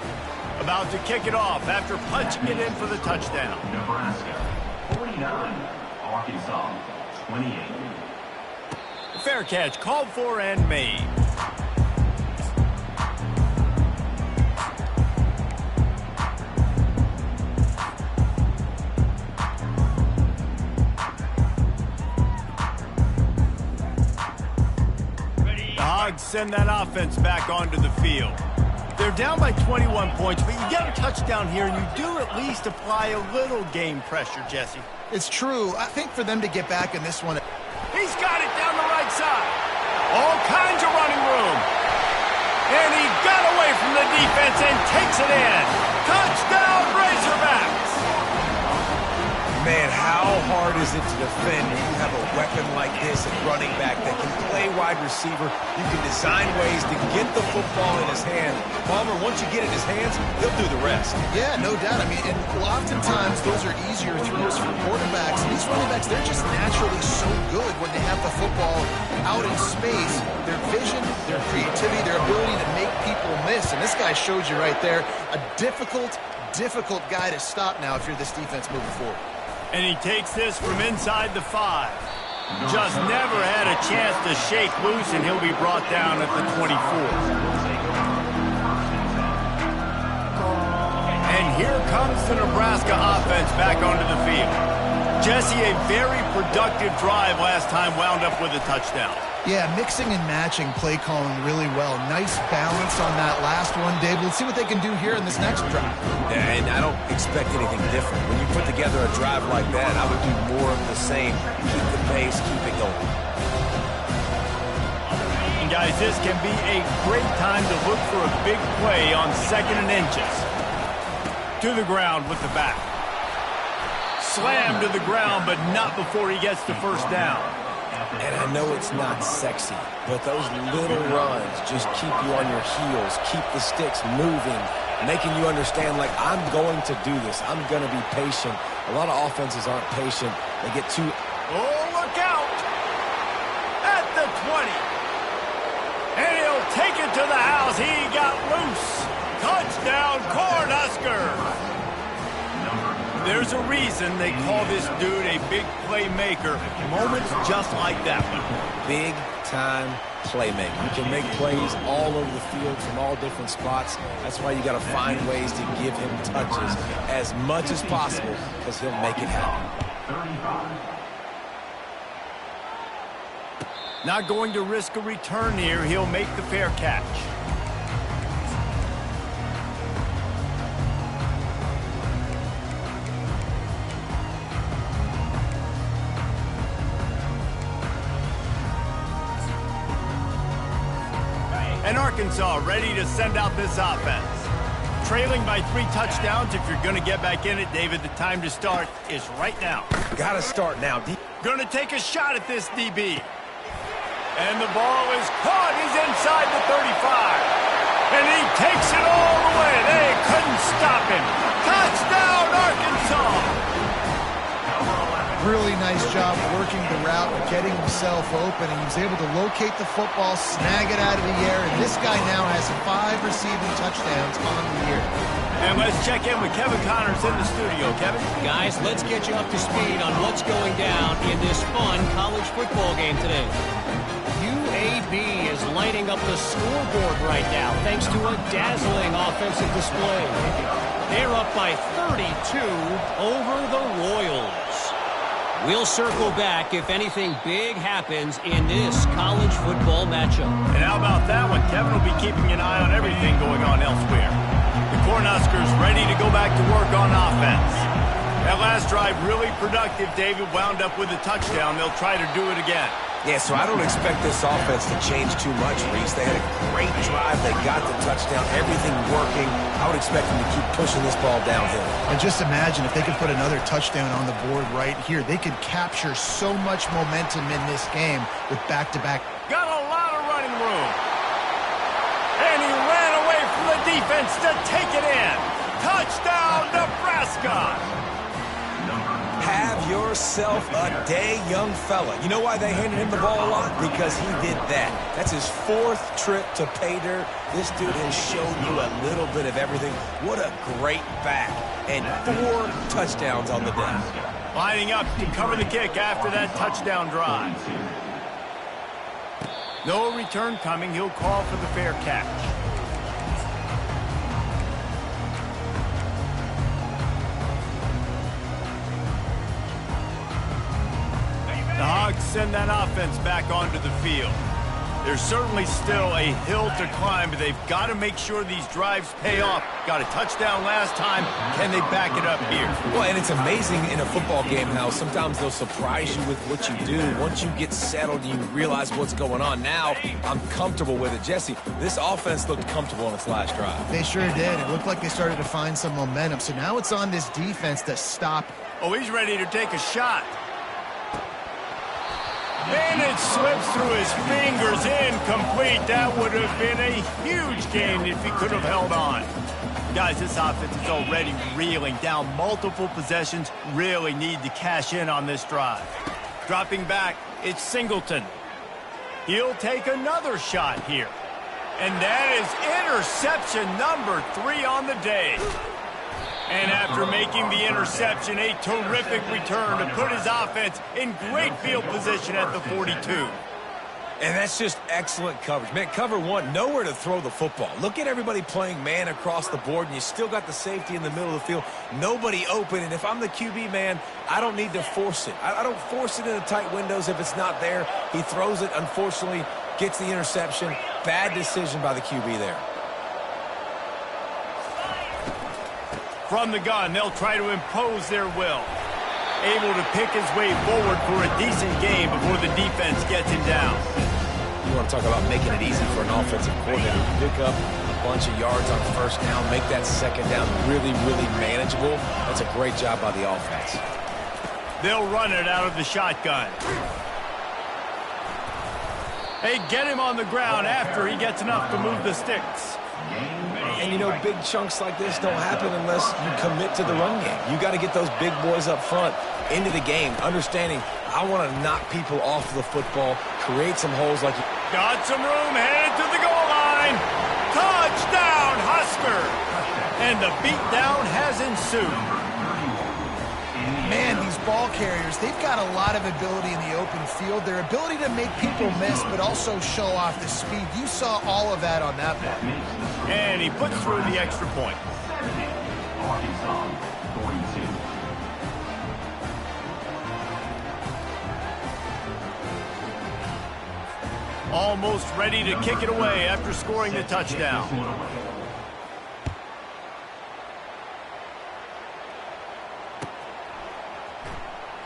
About to kick it off after punching it in for the touchdown. Nebraska 49, Arkansas 28. Fair catch called for and made. The Hogs send that offense back onto the field. They're down by 21 points, but you get a touchdown here, and you do at least apply a little game pressure, Jesse. It's true. I think for them to get back in this one. He's got it down the right side. All kinds of running room. And he got away from the defense and takes it in. Touchdown, Razorbacks. Man, how hard is it to defend when you have a weapon like this at running back that can play wide receiver? You can design ways to get the football in his hand. Palmer, once you get it in his hands, he'll do the rest. Yeah, no doubt. I mean, and oftentimes those are easier throws for quarterbacks. And these running backs, they're just naturally so good when they have the football out in space. Their vision, their creativity, their ability to make people miss. And this guy showed you right there, a difficult guy to stop now if you're this defense moving forward. And he takes this from inside the 5. Just never had a chance to shake loose, and he'll be brought down at the 24. And here comes the Nebraska offense back onto the field. Jesse, a very productive drive last time wound up with a touchdown. Yeah, mixing and matching play calling really well. Nice balance on that last one, Dave. Let's see what they can do here in this next drive. Yeah, and I don't expect anything different. When you put together a drive like that, I would do more of the same. Keep the pace, keep it going. And guys, this can be a great time to look for a big play on 2nd and inches. To the ground with the back. Slam to the ground, but not before he gets the first down. And I know it's not sexy, but those little runs just keep you on your heels, keep the sticks moving, making you understand, like, I'm going to do this. I'm going to be patient. A lot of offenses aren't patient. They get too... Oh, look out! At the 20. And he'll take it to the house. He got loose. Touchdown, Cornhusker. There's a reason they call this dude a big playmaker. Moments just like that one. Big-time playmaker. You can make plays all over the field from all different spots. That's why you got to find ways to give him touches as much as possible, because he'll make it happen. 35. Not going to risk a return here. He'll make the fair catch. And Arkansas ready to send out this offense. Trailing by 3 touchdowns. If you're going to get back in it, David, the time to start is right now. Got to start now. Going to take a shot at this DB. And the ball is caught. He's inside the 35. And he takes it all the way. They couldn't stop him. Touchdown, Arkansas. Really nice job working the route and getting himself open, and he was able to locate the football, snag it out of the air, and this guy now has 5 receiving touchdowns on the year. And let's check in with Kevin Connors in the studio. Kevin? Guys, let's get you up to speed on what's going down in this fun college football game today. UAB is lighting up the scoreboard right now thanks to a dazzling offensive display. They're up by 32 over the Royals. We'll circle back if anything big happens in this college football matchup. And how about that one? Kevin will be keeping an eye on everything going on elsewhere. The Cornhuskers ready to go back to work on offense. That last drive really productive. David wound up with a touchdown. They'll try to do it again. Yeah, so I don't expect this offense to change too much, Reese. They had a great drive. They got the touchdown. Everything working. I would expect them to keep pushing this ball downhill. And just imagine if they could put another touchdown on the board right here. They could capture so much momentum in this game with back-to-back. Got a lot of running room. And he ran away from the defense to take it in. Touchdown, Nebraska. Have yourself a day, young fella. You know why they handed him the ball a lot? Because he did that. That's his 4th trip to pay dirt. This dude has shown you a little bit of everything. What a great back. And 4 touchdowns on the day. Lining up to cover the kick after that touchdown drive. No return coming. He'll call for the fair catch. The Hogs send that offense back onto the field. There's certainly still a hill to climb, but they've got to make sure these drives pay off. Got a touchdown last time. Can they back it up here? Well, and it's amazing in a football game how sometimes they'll surprise you with what you do. Once you get settled and you realize what's going on, now I'm comfortable with it. Jesse, this offense looked comfortable on its last drive. They sure did. It looked like they started to find some momentum. So now it's on this defense to stop. Oh, he's ready to take a shot. And it slips through his fingers, incomplete. That would have been a huge gain if he could have held on. Guys, this offense is already reeling down multiple possessions. Really need to cash in on this drive. Dropping back, it's Singleton. He'll take another shot here. And that is interception number 3 on the day. And after making the interception, a terrific return to put his offense in great field position at the 42. And that's just excellent coverage. Man, cover 1, nowhere to throw the football. Look at everybody playing man across the board, and you still got the safety in the middle of the field. Nobody open, and if I'm the QB, man, I don't need to force it. I don't force it into tight windows if it's not there. He throws it, unfortunately, gets the interception. Bad decision by the QB there. From the gun, they'll try to impose their will. Able to pick his way forward for a decent game before the defense gets him down. You want to talk about making it easy for an offensive coordinator. You pick up a bunch of yards on first down, make that second down really, really manageable. That's a great job by the offense. They'll run it out of the shotgun. They get him on the ground after he gets enough to move the sticks. And, you know, big chunks like this don't happen unless you commit to the run game. You got to get those big boys up front into the game, understanding I want to knock people off the football, create some holes like you. Got some room, headed to the goal line. Touchdown, Husker! And the beatdown has ensued. Man, these ball carriers, they've got a lot of ability in the open field. Their ability to make people miss, but also show off the speed. You saw all of that on that play. And he puts through the extra point. Arkansas, 42. Almost ready to kick it away after scoring the touchdown.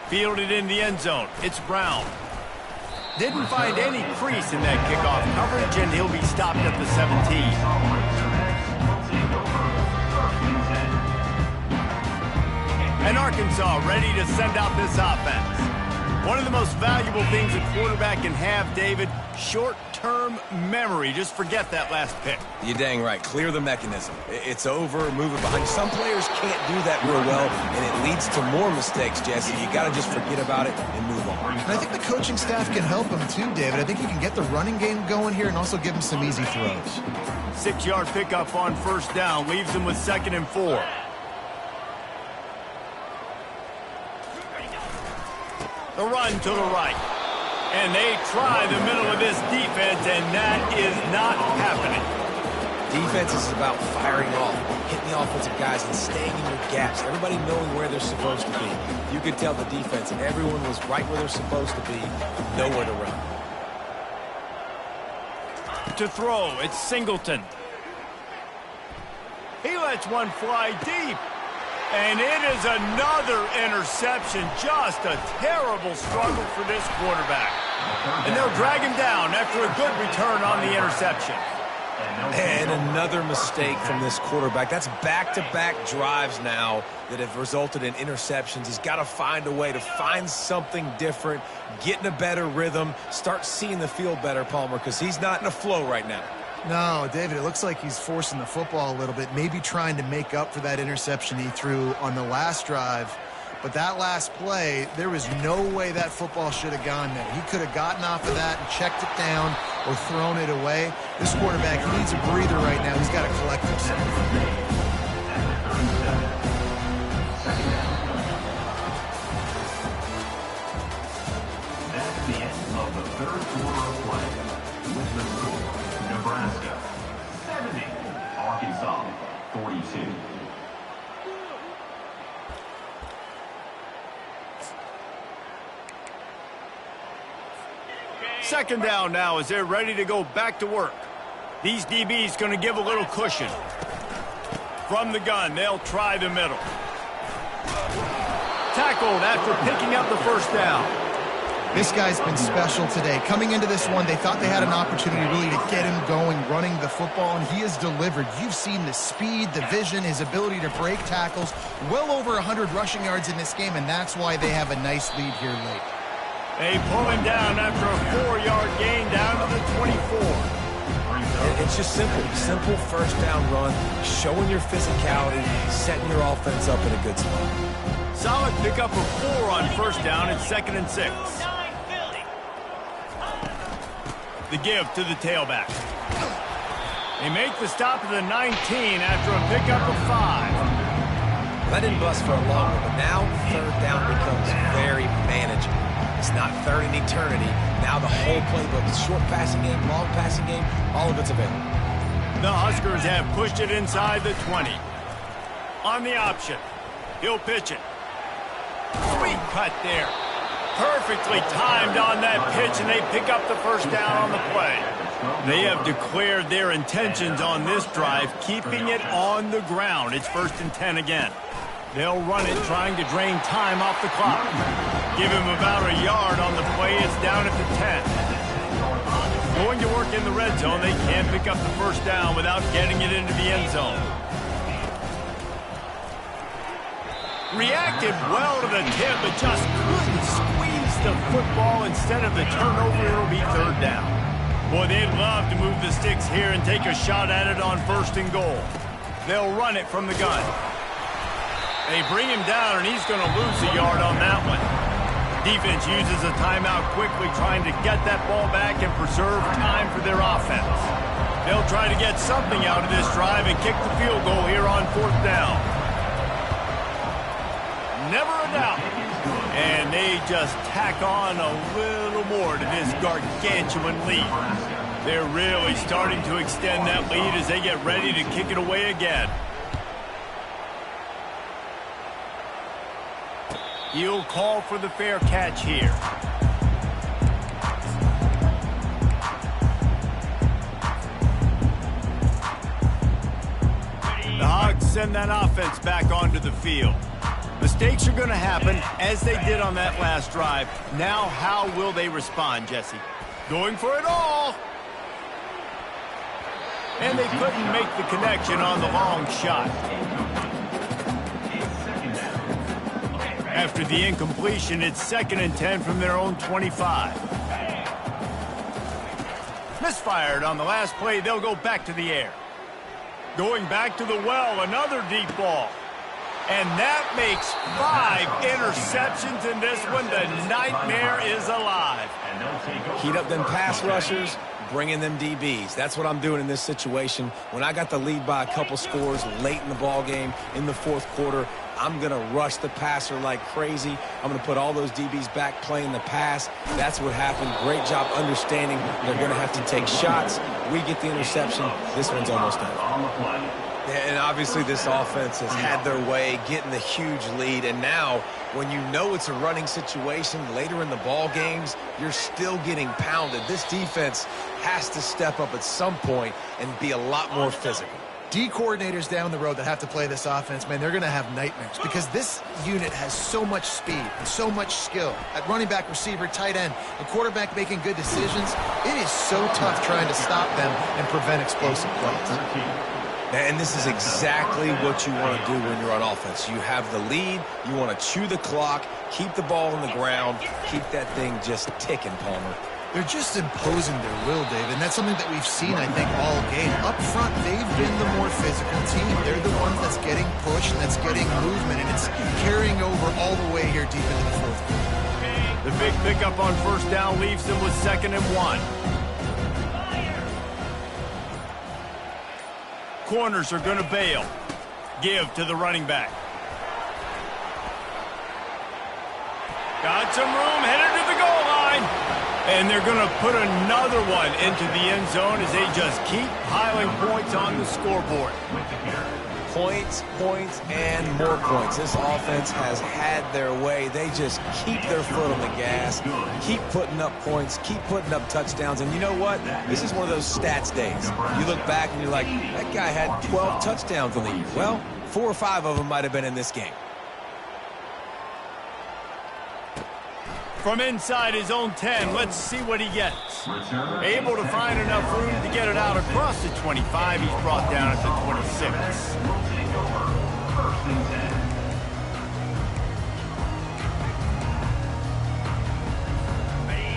Fielded in the end zone. It's Brown. Didn't find any crease in that kickoff coverage, and he'll be stopped at the 17. And Arkansas ready to send out this offense. One of the most valuable things a quarterback can have, David, short-term memory. Just forget that last pick. You're dang right. Clear the mechanism. It's over, move it behind. Some players can't do that real well, and it leads to more mistakes, Jesse. You got to just forget about it and move on. And I think the coaching staff can help him too, David. I think you can get the running game going here and also give him some easy throws. 6-yard pickup on first down leaves him with 2nd and 4. The run to the right. And they try the middle of this defense, and that is not happening. Defense is about firing off, hitting the offensive guys, and staying in your gaps. Everybody knowing where they're supposed to be. You could tell the defense, and everyone was right where they're supposed to be, nowhere to run. To throw, it's Singleton. He lets one fly deep. And it is another interception. Just a terrible struggle for this quarterback. And they'll drag him down after a good return on the interception. And another mistake from this quarterback. That's back-to-back drives now that have resulted in interceptions. He's got to find a way to find something different, get in a better rhythm, start seeing the field better, Palmer, because he's not in a flow right now. No, David, it looks like he's forcing the football a little bit, maybe trying to make up for that interception he threw on the last drive. But that last play, there was no way that football should have gone there. He could have gotten off of that and checked it down or thrown it away. This quarterback, he needs a breather right now. He's got to collect himself. That's the end of the third quarter of play. With the score, Nebraska 70, Arkansas 42. Second down now as they're ready to go back to work. These DBs going to give a little cushion. From the gun, they'll try the middle. Tackled after picking up the first down. This guy's been special today. Coming into this one, they thought they had an opportunity really to get him going, running the football, and he has delivered. You've seen the speed, the vision, his ability to break tackles. Well over 100 rushing yards in this game, and that's why they have a nice lead here late. They pull him down after a 4-yard gain down to the 24. It's just simple first down run, showing your physicality, setting your offense up in a good spot. Solid pickup of 4 on first down. It's 2nd and 6. The give to the tailback. They make the stop at the 19 after a pickup of 5. That didn't bust for a long one, but now third down becomes very manageable. It's not third in eternity. Now the whole playbook, short passing game, long passing game, all of it's available. The Huskers have pushed it inside the 20. On the option, he'll pitch it. Sweet cut there. Perfectly timed on that pitch, and they pick up the first down on the play. They have declared their intentions on this drive, keeping it on the ground. It's 1st and 10 again. They'll run it, trying to drain time off the clock. Give him about a yard on the play. It's down at the 10. Going to work in the red zone, they can't pick up the first down without getting it into the end zone. Reacted well to the tip, but just couldn't squeeze the football. Instead of the turnover, it'll be third down. Boy, they'd love to move the sticks here and take a shot at it on 1st and goal. They'll run it from the gun. They bring him down, and he's going to lose a yard on that one. Defense uses a timeout quickly, trying to get that ball back and preserve time for their offense. They'll try to get something out of this drive and kick the field goal here on 4th down. Never a doubt. And they just tack on a little more to this gargantuan lead. They're really starting to extend that lead as they get ready to kick it away again. He'll call for the fair catch here. The Hogs send that offense back onto the field. Mistakes are going to happen, as they did on that last drive. Now, how will they respond, Jesse? Going for it all. And they couldn't make the connection on the long shot. After the incompletion, it's 2nd and 10 from their own 25. Misfired on the last play. They'll go back to the air. Going back to the well, another deep ball. And that makes 5 interceptions in this one. The nightmare is alive. Heat up them pass rushers, bring in them DBs. That's what I'm doing in this situation. When I got the lead by a couple scores late in the ball game in the 4th quarter, I'm going to rush the passer like crazy. I'm going to put all those DBs back playing the pass. That's what happened. Great job understanding they're going to have to take shots. We get the interception. This one's almost done. And obviously this offense has had their way, getting the huge lead. And now, when you know it's a running situation later in the ball games, you're still getting pounded. This defense has to step up at some point and be a lot more physical. D coordinators down the road that have to play this offense, man, they're going to have nightmares because this unit has so much speed and so much skill at running back, receiver, tight end, the quarterback making good decisions. It is so tough trying to stop them and prevent explosive plays. And this is exactly what you want to do when you're on offense. You have the lead, you want to chew the clock, keep the ball on the ground, keep that thing just ticking, Palmer. They're just imposing their will, David, and that's something that we've seen, I think, all game. Up front, they've been the more physical team. They're the ones that's getting pushed and that's getting movement, and it's carrying over all the way here deep into the 4th quarter. The big pickup on 1st down leaves them with 2nd and 1. Corners are going to bail. Give to the running back. Got some room, headed to the goal line. And they're going to put another one into the end zone as they just keep piling points on the scoreboard. Points, points, and more points. This offense has had their way. They just keep their foot on the gas, keep putting up points, keep putting up touchdowns. And you know what? This is one of those stats days. You look back and you're like, that guy had 12 touchdowns on the year. Well, 4 or 5 of them might have been in this game. From inside his own 10, let's see what he gets. Able to find enough room to get it out across the 25. He's brought down at the 26.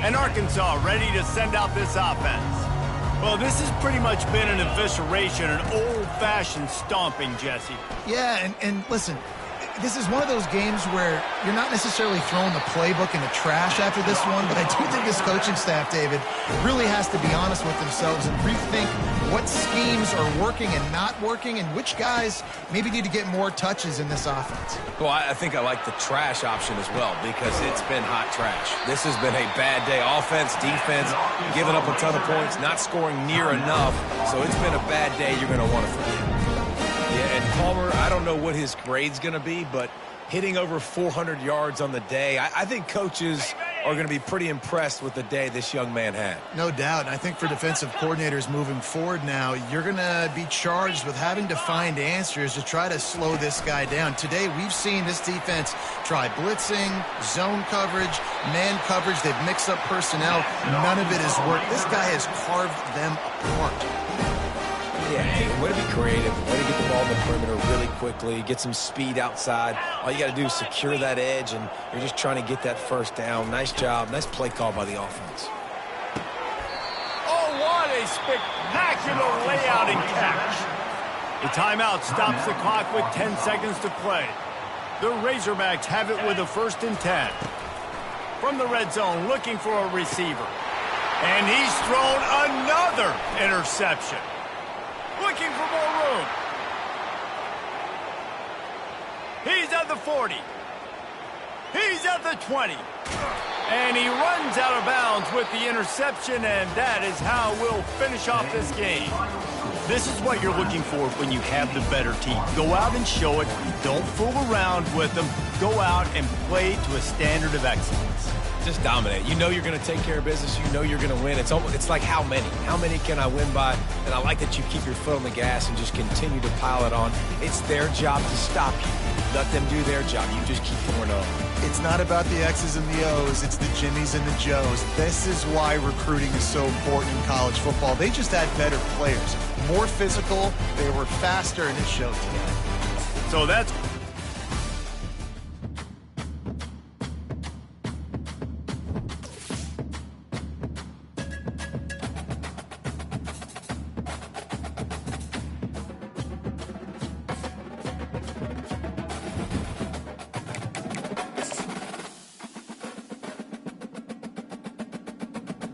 And Arkansas ready to send out this offense. Well, this has pretty much been an evisceration, an old-fashioned stomping, Jesse. Yeah, and listen, this is one of those games where you're not necessarily throwing the playbook in the trash after this one, but I do think this coaching staff, David, really has to be honest with themselves and rethink what schemes are working and not working and which guys maybe need to get more touches in this offense. Well, I think I like the trash option as well because it's been hot trash. This has been a bad day. Offense, defense, giving up a ton of points, not scoring near enough. So it's been a bad day you're going to want to forget. Yeah, and Palmer, I don't know what his grade's going to be, but hitting over 400 yards on the day, I think coaches are going to be pretty impressed with the day this young man had. No doubt. And I think for defensive coordinators moving forward now, you're going to be charged with having to find answers to try to slow this guy down. Today, we've seen this defense try blitzing, zone coverage, man coverage. They've mixed up personnel. None of it has worked. This guy has carved them apart. Yeah, hey, way to be creative, way to get the ball in the perimeter really quickly, get some speed outside. All you got to do is secure that edge, and you're just trying to get that first down. Nice job. Nice play call by the offense. Oh, what a spectacular layout and catch. The timeout stops the clock with 10 seconds to play. The Razorbacks have it with a 1st and 10. From the red zone, looking for a receiver. And he's thrown another interception. Looking for more room. He's at the 40. He's at the 20. And he runs out of bounds with the interception, and that is how we'll finish off this game. This is what you're looking for when you have the better team. Go out and show it. Don't fool around with them. Go out and play to a standard of excellence. Just dominate. You know you're going to take care of business. You know you're going to win. It's like how many? How many can I win by? And I like that you keep your foot on the gas and just continue to pile it on. It's their job to stop you. Let them do their job. You just keep pouring on. It's not about the X's and the O's. It's the Jimmies and the Joes. This is why recruiting is so important in college football. They just had better players. More physical. They were faster, and it showed today. So that's